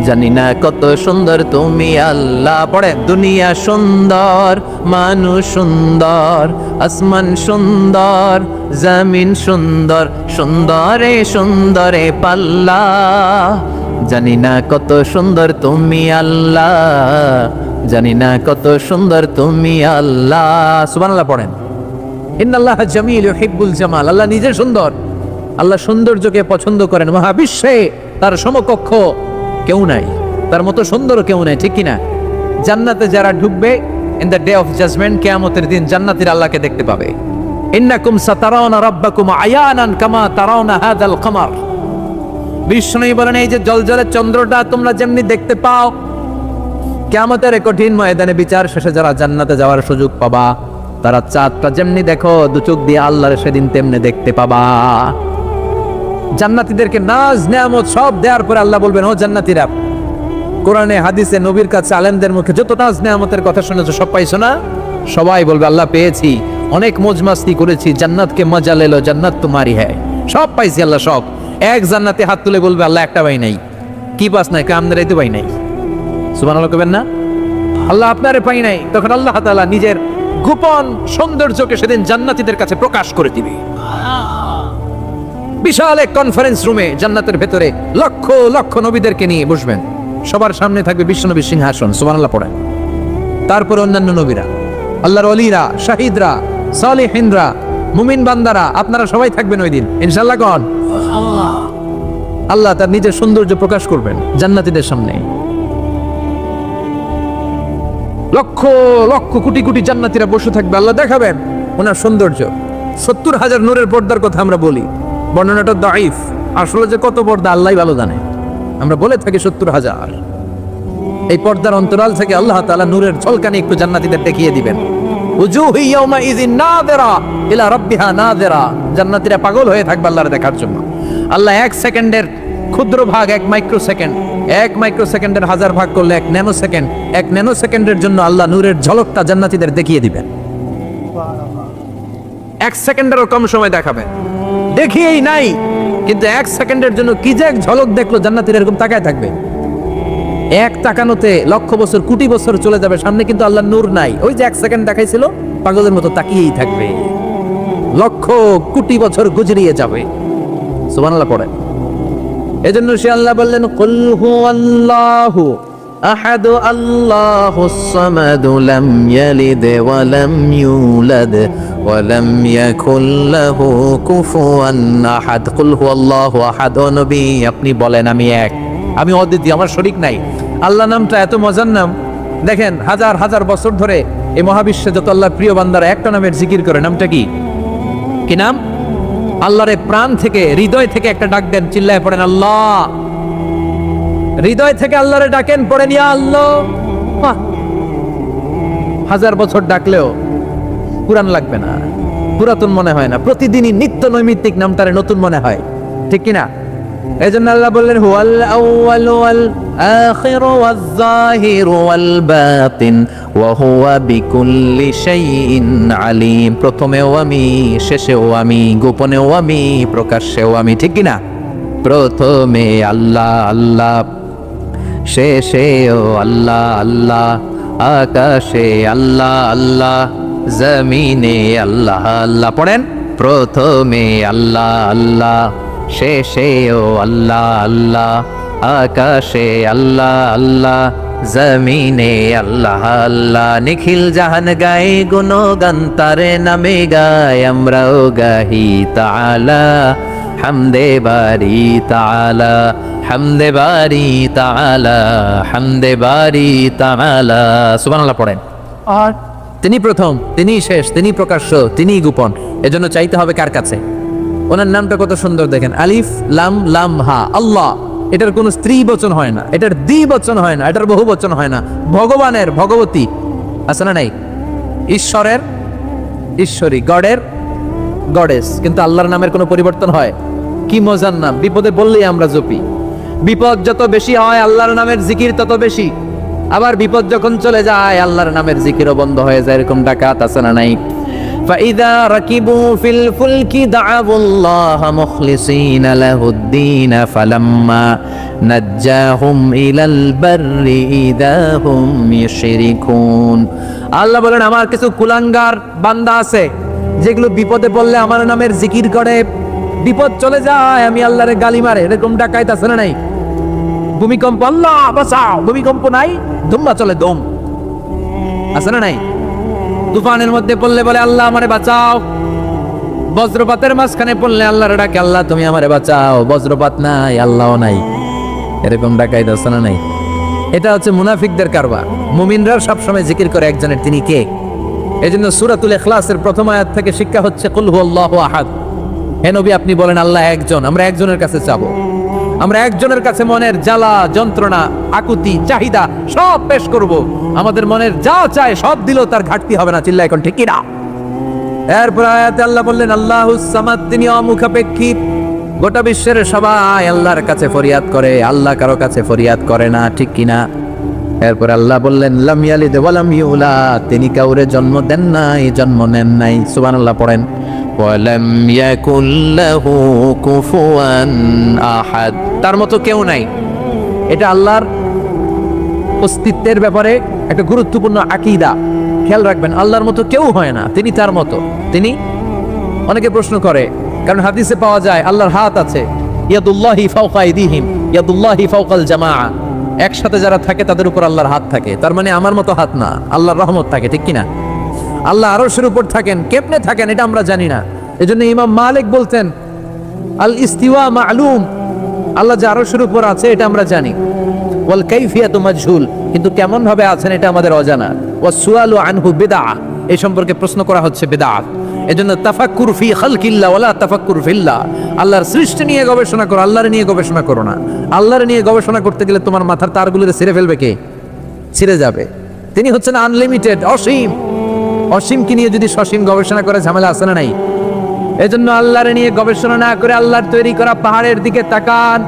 জানি না কত সুন্দর তুমি আল্লাহ। পড়ে, দুনিয়া সুন্দর, মানুষ সুন্দর, আসমান সুন্দর, জমিন সুন্দর, সুন্দরে সুন্দরে পাল্লা, জানি না কত সুন্দর তুমি আল্লাহ, জানি না কত সুন্দর তুমি আল্লাহ। সুবহানাল্লাহ পড়েন। ইন্নাল্লাহা জামিল ইউহিব্বুল জামাল, আল্লাহ নিজে সুন্দর, আল্লাহ সৌন্দর্যকে পছন্দ করেন। মহাবিশ্বে তার সমকক্ষ কেউ নাই, তার মতো সুন্দর কেউ নাই, ঠিক কিনা? জান্নাতে যারা ঢুকবে in the day of judgment, কিয়ামতের দিন জান্নাতীরা আল্লাহকে দেখতে পাবে। ইন্নাকুম সাতারাউনা রাব্বাকুম আয়ানান কামা তারাউনা হাযাল কমার। বিষ্ণুই বলেন, এই যে জলজলে চন্দ্রটা তোমরা যেমনি দেখতে পাও, কিয়ামতের কঠিন ময়দানে বিচার শেষে যারা জান্নাতে যাওয়ার সুযোগ পাবা, তারা চাঁদটা যেমনি দেখো দু চোখ দিয়ে আল্লাহর, সেদিন তেমনি দেখতে পাবা। জান্নাতীদেরকে নাজ নেয়ামত সব দেওয়ার পরে আল্লাহ বলবেন, ও জান্নাতীরা, কোরআনে হাদিসে নবীর কাছে আলেমদের মুখে যত নাজ নেয়ামতের কথা শুনেছো সব পাইছো না? সবাই বলবে আল্লাহ পেয়েছি, অনেক মौज মাস্তি করেছি, জান্নাতকে মজা লেলো, জান্নাত তোমারই হ্যায়, সব পাইছি আল্লাহ সব। এক জান্নাতে হাত তুলে বলবে আল্লাহ একটা পাই নাই। কি পাস নাই? কামদারাই তো পাই নাই। সুবহানাল্লাহ কবেন না? আল্লাহ আপনারে পাই নাই। তখন আল্লাহ তাআলা নিজের গোপন সৌন্দর্যকে সেদিন জান্নাতীদের কাছে প্রকাশ করে দিবে। বিশাল এক কনফারেন্স রুমে জান্নাতের ভেতরে লক্ষ লক্ষ নবীদেরকে নিয়ে বসবেন, সবার সামনে থাকবে বিশ্বনবীর সিংহাসন। সুবহানাল্লাহ পড়েন। তারপর অন্যান্য নবীরা, আল্লাহর ওলিরা, শাহিদরা, সালিহিনরা, মুমিন বান্দারা, আপনারা সবাই থাকবেন ওই দিন ইনশাআল্লাহ। কোন আল্লাহ তার নিজের সৌন্দর্য প্রকাশ করবেন জান্নাতীদের সামনে। লক্ষ লক্ষ কোটি কোটি জান্নাতীরা বসে থাকবে, আল্লাহ দেখাবেন ওনার সৌন্দর্য। 70,000 নূরের পর্দার কথা আমরা বলি, বর্ণনাটা দাঈফ, আসলে যে কত পর্দা আল্লাহই ভালো জানে। আমরা বলে থাকি 70,000। এই পর্দার অন্তরাল থেকে আল্লাহ তাআলা নূরের ঝলকানি একটু জান্নাতীদের দেখিয়ে দিবেন। উজুহু ইয়াওমা ইযিন নাযিরা ইলা রাব্বিহা নাযিরা। জান্নাতীরা পাগল হয়ে থাকবে আল্লাহর দেখার জন্য। আল্লাহ 1 সেকেন্ডের ক্ষুদ্র ভাগ, 1 মাইক্রোসেকেন্ড, 1 মাইক্রোসেকেন্ডের 1000 ভাগ করলে 1 ন্যানোসেকেন্ড, 1 ন্যানোসেকেন্ডের জন্য আল্লাহ নূরের ঝলকটা জান্নাতীদের দেখিয়ে দিবেন। 1 সেকেন্ডেরও কম সময় দেখাবেন, দেখিয়েই নাই, কিন্তু 1 সেকেন্ডের জন্য কি যে এক ঝলক দেখলো জান্নাতীরা এরকম তাকায় থাকবে। এক তাকানোতে লক্ষ বছর, কোটি বছর চলে যাবে, সামনে কিন্তু আল্লাহর নূর নাই। ওই যে 1 সেকেন্ড দেখাইছিল, পাগলের মতো তাকিয়েই থাকবে, লক্ষ কোটি বছর গুজরিয়ে যাবে। সুবহানাল্লাহ পড়েন। এজন্য সে আল্লাহ বললেন, কুল হুয়াল্লাহু আহাদ আল্লাহুস সামাদ লাম ইয়ালিদ ওয়া লাম ইউলাদ ওয়া লাম ইয়াকুল লাহু কুফুয়ান আহাদ। কুল হুয়াল্লাহু আহাদ। ও নবী আপনি বলেন আমি এক, আমি অদ্বিতীয়, আমার শরীক নাই। আল্লাহ নামটা এত মজার নাম, দেখেন হাজার হাজার বছর ধরে এই মহাবিশ্বে যত আল্লাহর প্রিয় বান্দারা একটা নামের জিকির করে। নামটা কি? কি নাম? আল্লাহরে প্রাণ থেকে, হৃদয় থেকে একটা ডাক দেন, চিল্লায় পড়েন আল্লাহ। হৃদয় থেকে আল্লাহরে ডাকেন, পড়েন ইয়া আল্লাহ। হাজার বছর ডাকলেও পুরান লাগবে না, পুরাতন মনে হয় না। প্রতিদিনই নিত্য নৈমিত্তিক নামটারে নতুন মনে হয়, ঠিক কিনা? এজন্য আল্লাহ বললেন, হুয়াল আউয়াল ওয়াল আখির ওয়াজ যাহির ওয়াল বাতিন ওয়া হুয়া বিকুল্লি শাইইন আলিম। প্রথমেও আমি, শেষেও আমি, গোপনেও আমি, প্রকাশ্যেও আমি, ঠিক কিনা? প্রথমে আল্লাহ আল্লাহ, শেষেও আল্লাহ আল্লাহ, আকাশে আল্লাহ আল্লাহ, জমিনে আল্লাহ আল্লাহ। পড়েন, প্রথমে আল্লাহ আল্লাহ, শেষেও আল্লাহ আল্লাহ, আকাশে আল্লাহ আল্লাহ, জমিনে আল্লাহ আল্লাহ। নিখিল জাহান গায়ে গুণগান, তারে নামে গায় আমরাও গাহি তাআলা, হামদে বারি তাআলা, হামদে বারি তাআলা, হামদে বারি তাআলা। সুবহানাল্লাহ পড়েন। আর তিনি প্রথম, তিনি শেষ, তিনি প্রকাশ্য, তিনি গোপন। এজন্য চাইতে হবে কার কাছে? ওনার নামটা কত সুন্দর দেখেন, আলিফ লাম লাম হা, আল্লাহ। এটার কোনো স্ত্রী বচন হয় না, এটার দ্বিবচন হয় না, এটার বহু বচন হয় না। ভগবানের ভগবতী আছে না নাই? ঈশ্বরের ঈশ্বরী, গডের গডেস। কিন্তু আল্লাহর নামের কোনো পরিবর্তন হয়? কি মজার নাম! বিপদে বললেই আমরা জপি। বিপদ যত বেশি হয় আল্লাহর নামের জিকির তত বেশি। আবার বিপদ যখন চলে যায় আল্লাহর নামের জিকিরও বন্ধ হয়ে যায়। এরকম ডাকাত আছে না নাই? فإذا ركبوا في الفلك دعوا الله مخلصين له الدين فلما نجاهم إلى البر إذا هم يشركون। আল্লাহ বলেন, আমার কিছু কুলাঙ্গার বান্দা আছে যেগুলো বিপদে পড়লে আমার নামের জিকির করে, বিপদ চলে যায় আমি আল্লাহরে গালি মারে। এরকম ডাকাইত আছে না নাই? ভূমিকম্প, আল্লাহ বাঁচাও, ভূমিকম্প নাই, ধুম্বা চলে দম, আছে না নাই? তুফানের মধ্যে পড়লে বলে আল্লাহ আমারে বাঁচাও। বজ্রপাতের মাঝখানে পড়লে আল্লাহর ডাকে, আল্লাহ তুমি আমারে বাঁচাও। বজ্রপাত নাই, আল্লাহও নাই। এরকম ডাকাইত আছে না নাই? এটা হচ্ছে মুনাফিকদের কারবার। মুমিনরা সবসময় জিকির করে একজনের, তিনি কে? এজন্য সূরাতুল ইখলাসের প্রথম আয়াত থেকে শিক্ষা হচ্ছে কুল হুয়াল্লাহু আহাদ। হে নবী আপনি বলেন আল্লাহ একজন, আমরা একজনের কাছে চাবো। আমরা একজনের কাছে মনের জ্বালা, যন্ত্রণা, আকুতি, চাহিদা সব পেশ করব। আমাদের মনের যা চায় সব দিলেও তার ঘাটতি হবে না। চিল্লা এখন ঠিক কিনা? এরপর আয়াতে আল্লাহ বললেন আল্লাহুস সামাদ, তিনি অমুখাপেক্ষী, গোটা বিশ্বের সবাই আল্লাহর কাছে ফরিয়াদ করে, আল্লাহ কারো কাছে ফরিয়াদ করে না, ঠিক কিনা? এরপর আল্লাহ বললেন লাম ইয়ালিদ ওয়া লাম ইউলাদ, তিনি কাউরে জন্ম দেন নাই, জন্ম নেন নাই। সুবহানাল্লাহ পড়েন। ওয়া লাম ইয়াকুল লাহু কুফুয়ান আহাদ, তার মতো কেউ নাই। এটা আল্লাহর অস্তিত্বের ব্যাপারে একটা গুরুত্বপূর্ণ আকীদা। খেয়াল রাখবেন, আল্লাহর মতো কেউ হয় না, তিনি তার মতো। তিনি, অনেকে প্রশ্ন করে, কারণ হাদিসে পাওয়া যায় আল্লাহর হাত আছে, ইয়াদুল্লাহি ফাওকা আইদিহিম, ইয়াদুল্লাহি ফাওকাল জামাআ, একসাথে যারা থাকে তাদের উপর আল্লাহর হাত থাকে। তার মানে আমার মতো হাত না, আল্লাহর রহমত থাকে, ঠিক কিনা? আল্লাহ আরশের উপর থাকেন, কেমনে থাকেন এটা আমরা জানি না। এজন্য ইমাম মালিক বলতেন আল ইস্তিওয়া মা'লুম, আল্লাহ যে আরশের উপর আছে এটা আমরা জানি, ওয়াল কাইফিয়াতু মাজহুল, কিন্তু কেমন ভাবে আছেন এটা আমাদের অজানা। ওয়াস সুআলু আনহু বিদআহ, এই সম্পর্কে প্রশ্ন করা হচ্ছে বিদআত। এজন্য তাফাক্কুর ফি খালকিল্লাহ ওয়ালা তাফাক্কুর ফিল্লাহ, আল্লাহর সৃষ্টি নিয়ে গবেষণা করো, আল্লাহর নিয়ে গবেষণা করো না। আল্লাহর নিয়ে গবেষণা করতে গেলে তোমার মাথার তারগুলোরে ছিঁড়ে ফেলবে কে? ছিঁড়ে যাবে। তিনি হচ্ছেন আনলিমিটেড, অসীম। অসীমকে নিয়ে যদি সসীম গবেষণা করে ঝামেলা আছে না নাই? এজন্য আল্লাহর নিয়ে গবেষণা না করে আল্লাহর তৈরি করা পাহাড়ের দিকে তাকান,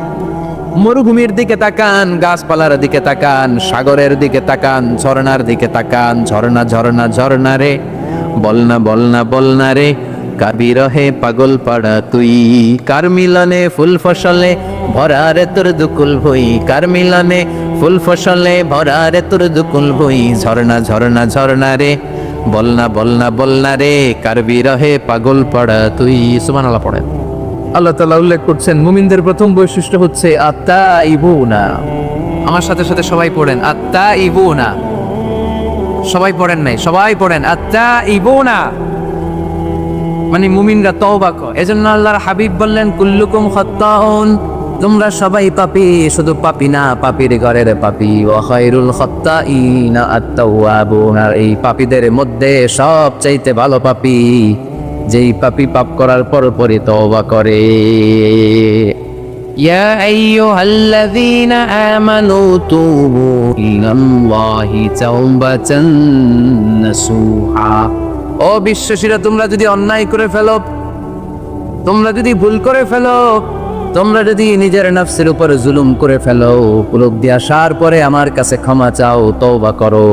মরুভূমির দিকে তাকান, গাছপালার দিকে তাকান, সাগরের দিকে তাকান, ঝর্ণার দিকে তাকান। ঝর্ণা ঝর্ণা ঝর্ণা রে, বলনা বলনা বলনা রে, কাবি রহে পাগল পাড়া তুই, কার মিলনে ফুল ফসলে ভরা রে তোর দুকুল ভই, কার মিলনে ফুল ফসলে ভরা রে তোর দুকুল ভই। ঝর্ণা ঝর্ণা ঝর্ণা রে, বলনা বলনা বলনা রে, কার বিরহে পাগল পাড়া তুই। সুবহানাল্লাহ পড়েন। আল্লাহ তাআলা উল্লেখ করছেন মুমিনদের প্রথম বৈশিষ্ট্য হচ্ছে আত্তাইবুনা। আমার সাথে সাথে সবাই পড়েন আত্তাইবুনা। সবাই পড়েন নাই, সবাই পড়েন আত্তাইবুনা, মানে মুমিনরা তওবা করে। এজন্য আল্লাহর হাবিব বললেন কুল্লুকুম খাত্তাউন, তোমরা সবাই পাপী, শুধু পাপী না, পাপীর ঘরের পাপী। ওয়া খায়রুল খাত্তাইনা আত-তাওয়াবুন, আর এই পাপীদের মধ্যে সবচাইতে ভালো পাপী যেই পাপী পাপ করার পরপরই তওবা করে। ইয়া আইয়ুহাল্লাযীনা আমানু তুবু ইলাল্লাহি তাওবাতান নাসুহা, ও বিশ্বাসীরা, তোমরা যদি অন্যায় করে ফেলো, তোমরা যদি ভুল করে ফেলো, তোমরা যদি নিজের নফসের উপর জুলুম করে ফেলো, উপলব্ধি আসার পরে আমার কাছে ক্ষমা চাও, তওবা করো।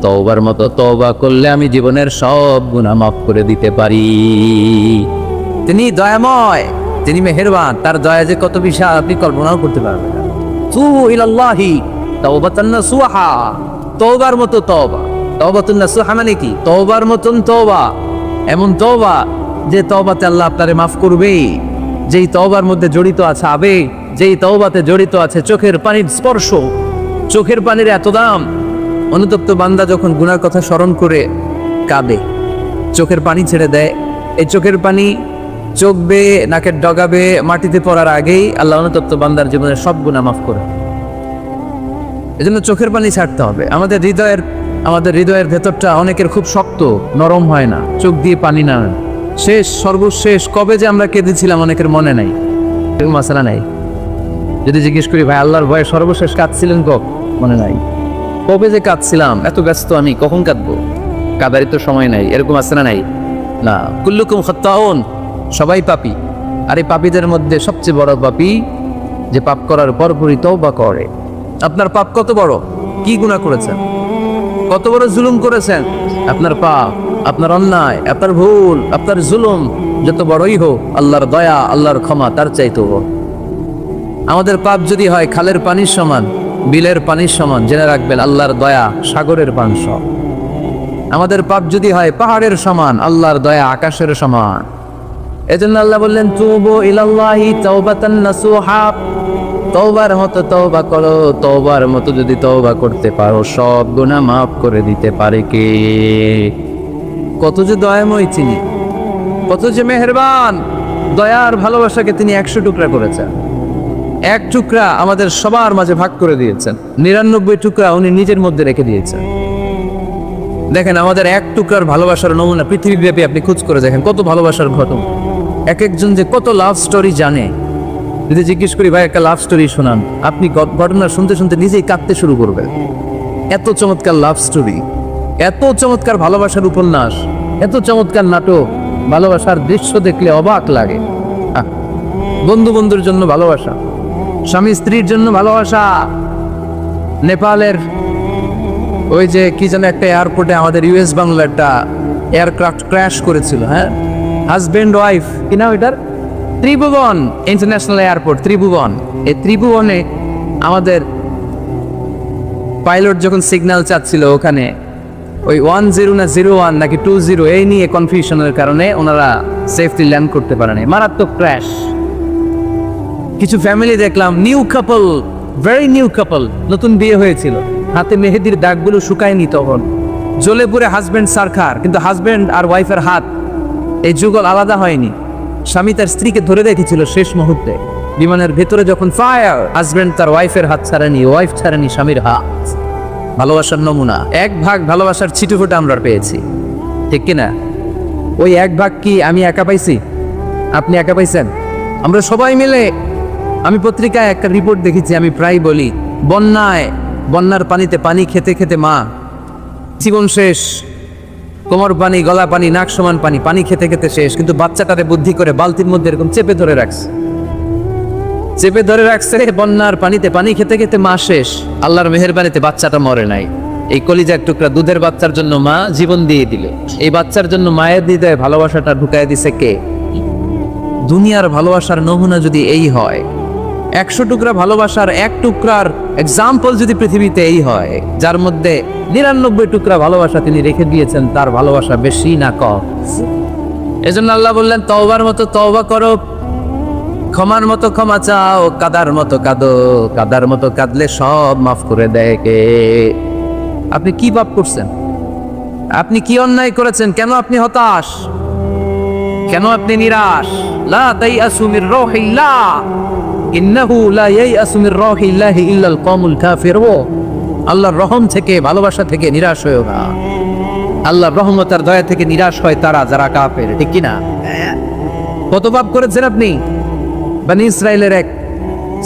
তওবার মতো তওবা করলে আমি জীবনের সব গুনাহ মাফ করে দিতে পারি। তিনি দয়াময়, তিনি মেহেরবান, তার দয়া যে কত বিশাল আপনি কল্পনাও করতে পারবেন না। তুবু ইলাল্লাহি তাওবাতান নাসুহা, তওবার মতো তওবা। তাওবাতুন নাসুহা মানে কি? তওবার মতন তওবা, এমন তওবা যে তওবাতে আল্লাহ আপনারে মাফ করবে, যেই তওবার মধ্যে জড়িত আছে আবেগ, যেই তওবাতে জড়িত আছে চোখের পানির স্পর্শ। চোখের পানির এত দাম, অনুতপ্ত বান্দা যখন গুনার কথা স্মরণ করে কাঁদে, চোখের পানি ছেড়ে দেয়, এই চোখের পানি চোখ বেয়ে নাকের ডগাবে মাটিতে পড়ার আগেই আল্লাহ অনুতপ্ত বান্দার জীবনের সব গুনাহ মাফ করে। এজন্য চোখের পানি ছাড়তে হবে। আমাদের হৃদয়ের ভেতরটা অনেকের খুব শক্ত, নরম হয় না, চোখ দিয়ে পানি না। সর্বশেষ কবে যে আমরা কেঁদেছিলাম অনেকের মনে নাই, মাসালা নাই। যদি জিজ্ঞেস করি ভাই আল্লাহর ভয়ে সর্বশেষ কাঁদছিলেন মনে নাই। কবে যে কাঁদছিলাম, এত ব্যস্ত আমি, কখন কাঁদবো, কাদারই তো সময় নাই, এরকম আছে না নাই? না, কুল্লুকুম খাত্তাউন, সবাই পাপী। আর এই পাপীদের মধ্যে সবচেয়ে বড় পাপী যে পাপ করার পরপরই তওবা করে। আপনার পাপ কত বড়? কি গুনাহ করেছেন? কত বড় জুলুম করেছেন? আপনার পাপ, আপনার অন্যায়, আপনার ভুল, আপনার জুলুম যত বড়ই হোক, আল্লাহর দয়া, আল্লাহর ক্ষমা তার চাইতে বড়। আমাদের পাপ যদি হয় খালের পানির সমান, বিলের পানির সমান, জেনে রাখবেন আল্লাহর দয়া সাগরের পান সম। আমাদের পাপ যদি হয় পাহাড়ের সমান, আল্লাহর দয়া আকাশের সমান। এজন্য আল্লাহ বললেন তুবু ইলাল্লাহি তাওবাতান নাসুহা, তওবার মতো তওবা করো। তওবার মতো যদি তওবা করতে পারো, সব গুনাহ মাফ করে দিতে পারে কে? কত যে দয়াময় তিনি, কত যে মেহেরবান। দয়ার ভালোবাসাকে তিনি 100 টুকরা করেছেন। এক টুকরা আমাদের সবার মাঝে ভাগ করে দিয়েছেন, 99 টুকরা উনি নিজের মধ্যে রেখে দিয়েছেন। দেখেন আমাদের এক টুকরার ভালোবাসার নমুনা পৃথিবীব্যাপী আপনি খোঁজ করে দেখেন, কত ভালোবাসার ঘটনা। এক একজন যে কত লাভ স্টোরি জানে। যদি জিজ্ঞেস করি ভাই একটা লাভ স্টোরি শোনান, আপনি ঘটনা শুনতে শুনতে নিজেই কাঁদতে শুরু করবেন। এত চমৎকার লাভ স্টোরি, এত চমৎকার ভালোবাসার উপন্যাস, এত চমৎকার নাটক, ভালোবাসার দৃশ্য দেখলে অবাক লাগে। বন্ধু বন্ধুর জন্য ভালোবাসা, স্বামী স্ত্রীর জন্য ভালোবাসা। নেপালের ওই যে কি যেন একটা এয়ারপোর্টে আমাদের ইউএস বাংলা একটা এয়ারক্রাফট ক্র্যাশ করেছিল, হ্যাঁ, হাজবেন্ড ওয়াইফ, কি না ওইটার, ত্রিভুবন ইন্টারন্যাশনাল এয়ারপোর্ট, ত্রিভুবন। এই ত্রিভুবনে আমাদের পাইলট যখন সিগন্যাল চাচ্ছিল ওখানে ওই 10 না 01 নাকি 20 এই নিয়ে কনফিউশনের কারণে ওনারা সেফলি ল্যান্ড করতে পারেনি, মারাত্মক ক্র্যাশ। কিছু ফ্যামিলি দেখলাম, নিউ কাপল, ভেরি নিউ কাপল, নতুন বিয়ে হয়েছিল, হাতে মেহেদির দাগগুলো শুকায়নি তখন, জ্বলে পুড়ে হাজবেন্ড সারখার, কিন্তু হাজবেন্ড আর ওয়াইফের হাত এই যুগল আলাদা হয়নি। স্বামী তার স্ত্রীকে ধরে রেখেছিল শেষ মুহূর্তে, বিমানের ভেতরে যখন ফায়ার, হাজবেন্ড তার ওয়াইফের হাত ছাড়েনি, ওয়াইফ ছাড়েনি স্বামীর হাত। ভালোবাসার নমুনা। 1 ভাগ ভালোবাসার ছিটুফোঁটা আমরা পেয়েছি, ঠিক কিনা? ওই 1 ভাগ কি আমি একা পাইছি? আপনি একা পাইছেন? আমরা সবাই মিলে। আমি পত্রিকায় একটা রিপোর্ট দেখেছি, আমি প্রায় বলি, বন্যার পানিতে পানি খেতে খেতে মা জীবন শেষ, কোমর পানি, গলা পানি, নাক সমান পানি, পানি খেতে খেতে শেষ, কিন্তু বাচ্চাটারে বুদ্ধি করে বালতির মধ্যে এরকম চেপে ধরে রাখছে, বন্যার পানিতে পানি খেতে খেতে মা শেষ। আল্লাহর মেহেরবানিতে বাচ্চাটা মরে নাই। এই কলিজার টুকরা দুধের বাচ্চার জন্য মা জীবন দিয়ে দিল। এই বাচ্চার জন্য মায়ের হৃদয়ে ভালোবাসাটা ঢুকায় দিছে কে? দুনিয়ার ভালোবাসার নমুনা যদি এই হয়, 100 টুকরা ভালোবাসার 1 টুকরার এক্সাম্পল যদি পৃথিবীতে এই হয়, যার মধ্যে 99 টুকরা ভালোবাসা তিনি রেখে দিয়েছেন, তার ভালোবাসা বেশি না কম? এজন্য আল্লাহ বললেন, তওবার মতো তওবা করো, ক্ষমার মতো ক্ষমা চাও, কাদার মতো কাঁদো, কাদার মতো কাঁদলে সব মাফ করে দেয় কে? আপনি কি পাপ করছেন? আপনি কি অন্যায় করেছেন? কেন আপনি হতাশ? কেন আপনি নিরাশ? লা তাইয়াসু মির রাহিল্লাহ, ইন্নাহু লা ইয়াইয়াসু মির রাহিল্লাহি ইল্লাল কওমুল কাফিরুন। আল্লাহর রহম থেকে, ভালোবাসা থেকে নিরাশ হয়ো না। আল্লাহর রহমত আর দয়া থেকে নিরাশ হয় তারা যারা কাফের, ঠিক কি না? কত পাপ করেছেন আপনি? বনি ইসরাইলের এক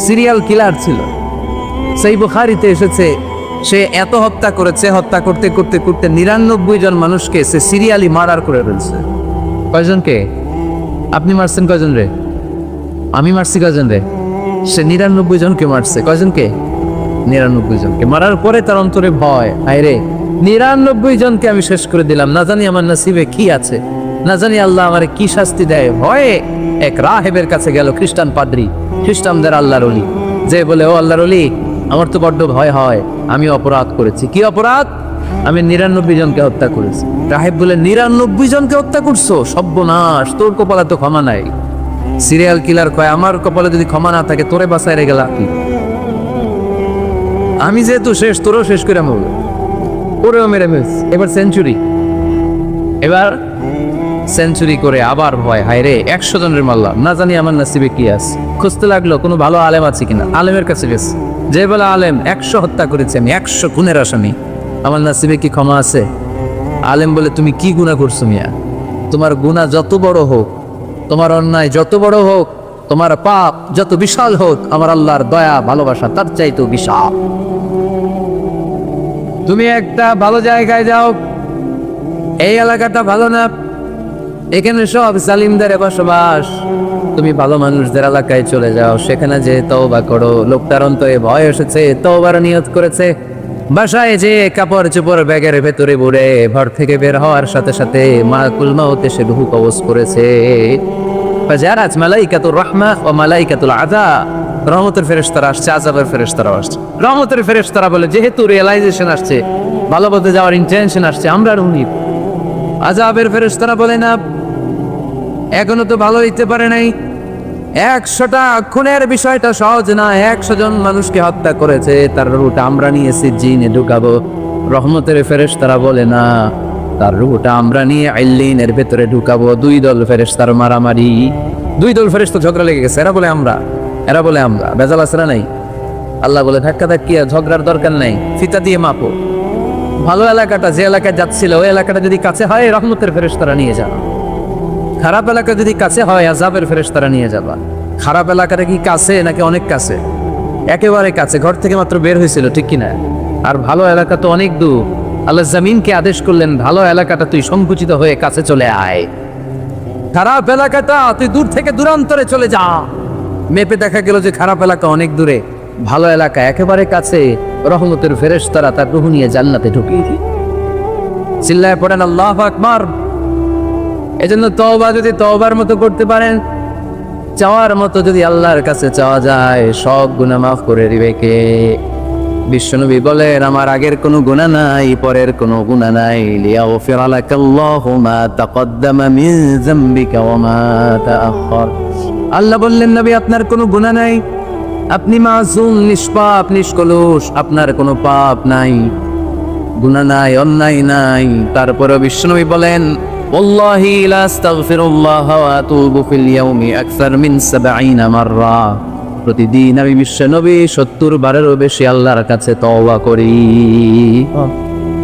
সিরিয়াল কিলার ছিল, সেই বুখারীতে এসেছে, সে এত হত্যা করেছে, হত্যা করতে করতে করতে 99 জন মানুষকে সে সিরিয়ালি মার্ডার করে ফেলছে। কয়জনকে? আপনি মারছেন কয়জন রে? আমি মারছি কয়জন রে? সে 99 জনকে মারছে। কয়জনকে? 99 জনকে। মারার পরে তার অন্তরে ভয়, হায় রে, 99 জনকে আমি শেষ করে দিলাম, না জানি আমার নসিবে কি আছে, না জানি আল্লাহ আমারে কি শাস্তি দেয়। ভয়ে এক রাহেবের কাছে গেল, খ্রিস্টান পাদ্রী, খ্রিস্টানদের আল্লাহর ওলি, যে বলে, ও আল্লাহর ওলি, আমার তো বড্ড ভয় হয়, আমি অপরাধ করেছি। কি অপরাধ? আমি 99 জনকে হত্যা করেছি। রাহেব বলে, 99 জনকে হত্যা করছো? সর্বনাশ, তোর কপালে তো ক্ষমা নাই। সিরিয়াল কিলার কয়, আমার কপালে যদি ক্ষমা না থাকে তোরে বাঁচায় রে গেলা কি? আমি যেহেতু শেষ, তোরও শেষ করে মরল, ওরেও মেরে মিস। এবার সেঞ্চুরি করে আবার ভয়, হায় রে, 100 জনের মারলাম, না জানি আমার নসিবে কি আছে। খুঁজতে লাগলো কোনো ভালো আলেম আছে কিনা। আলেমের কাছে গেছে, যে বলে, আলেম 100 হত্যা করেছে আমি, 100 খুনের আসামি, আমার নসিবে কি ক্ষমা আছে? আলেম বলে, তুমি কি গুনাহ করছো মিয়া? তোমার গুনাহ যত বড় হোক, তোমার অন্যায় যত বড় হোক, তোমার পাপ যত বিশাল হোক, আমার আল্লাহর দয়া ভালোবাসা তার চাইতেও বিশাল। তুমি একটা ভালো জায়গায় যাও, এই এলাকাটা ভালো না, এখানে সব জালিমদের বসবাস, তুমি ভালো মানুষদের এলাকায় চলে যাও, সেখানে যে তওবা করো। লোকটার অন্তরে ভয় এসেছে, তওবার নিয়ত করেছে, বাসায় যে কাপড় চোপড় ব্যাগের ভেতরে ভরে ঘর থেকে বের হওয়ার সাথে সাথে মালাকুল মাউত এসে রূহ কবজ করেছে। ফাজারাত মালাইকাতুর রাহমাহ ওয়া মালাইকাতুল আযাব, রহমতের ফেরেশতারা আসছে, আযাবের ফেরেশতারা আসছে। রহমতের ফেরেশতারা বলে, যেহেতু রিয়েলাইজেশন আসছে, ভালো পথে যাওয়ার ইন্টেনশন আসছে, আমরা রুনি। আযাবের ফেরেশতারা বলে, না, এখনো তো ভালো হইতে পারে নাই, 100টা খুনের বিষয়টা সহজ না, 100 জন মানুষকে হত্যা করেছে, তার রূহটা আমরা নিয়েছি জিনে ঢুকাবো। রহমতের ফেরেশতারা বলে, না, তার রূহটা আমরা নিয়ে আইলিনের ভেতরে ঢুকাবো। 2 দল ফেরেশতার মারামারি, 2 দল ফেরেশতা ঝগড়া লেগে গেছে, এরা বলে আমরা, এরা বলে আমরা, বেজাল আছে না নাই? আল্লাহ বলে, ধাক্কা ধাক্কি ঝগড়ার দরকার নাই, ফিতা দিয়ে মাপো। ভালো এলাকাটা, যে এলাকায় যাচ্ছিল, ওই এলাকাটা যদি কাছে হয়, রহমতের ফেরেশতারা নিয়ে যাও। খারাপ এলাকা যদি কাছে হয়, আযাবের ফেরেশতারা নিয়ে যাবা। খারাপ এলাকাটা কি কাছে নাকি অনেক কাছে? একেবারে কাছে, ঘর থেকে মাত্র বের হয়েছিল, ঠিক কিনা? আর ভালো এলাকা তো অনেক দূর। আল্লাহ জমিনকে আদেশ করলেন, ভালো এলাকাটা তুই সংকুচিত হয়ে কাছে চলে আয়, খারাপ এলাকাটা তুই দূর থেকে দূরান্তরে চলে যা। মেপে দেখা গেল যে খারাপ এলাকা অনেক দূরে, ভালো এলাকা একেবারে কাছে, রহমতের ফেরেশতারা তার রূহ নিয়ে জান্নাতে ঢুকিয়ে দিল। চিল্লায় পড়েন আল্লাহু আকবার। এজন্য তওবা যদি তওবার মতো করতে পারেন, চাওয়ার মতো যদি আল্লাহর কাছে চাওয়া যায়, সব গুনাহ মাফ করে দিবে কে? বিশ্বনবী বলেন, আমার আগের কোনো গুনাহ নাই, পরের কোনো গুনাহ নাই। লিয়াগফিরা লাকাল্লাহু মা তাকদ্দামা মিন যামবিকা ওয়া মা তাআখার। আল্লাহ বললেন, নবী আপনার কোনো গুনাহ নাই, আপনি মাসুম, নিষ্পাপ, নিষ্কলুষ, আপনার কোনো পাপ নাই, গুনাহ নাই, অন্যায় নাই। তারপরে বিশ্বনবী বলেন, ওয়াল্লাহি লা আস্তাগফিরুল্লাহ ওয়া আতুবু ফিল ইয়াউমি আকসার মিন 70 মাররা। প্রতিদিন আমি বিশ্বনবী 70 বারেরও বেশি আল্লাহর কাছে তওবা করি।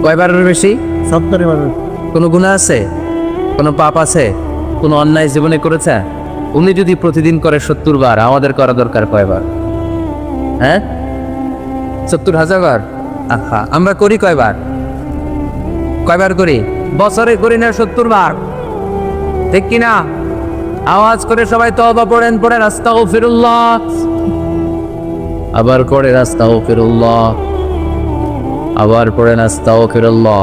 কয়বারের বেশি? 70 বার। কোনো গুনাহ আছে? কোনো পাপ আছে? কোনো অন্যায় জীবনে করেছে? উনি যদি প্রতিদিন করে 70 বার, আমাদের করা দরকার কয়বার? হ্যাঁ, 70,000 বার। আহা, আমরা করি কয়বার? কয়বার করি? বছরে করি না 70 বার, ঠিক কিনা? আওয়াজ করে সবাই তওবা পড়েন, পড়েন আস্তাগফিরুল্লাহ, আবার পড়েন আস্তাগফিরুল্লাহ, আবার পড়েন আস্তাগফিরুল্লাহ।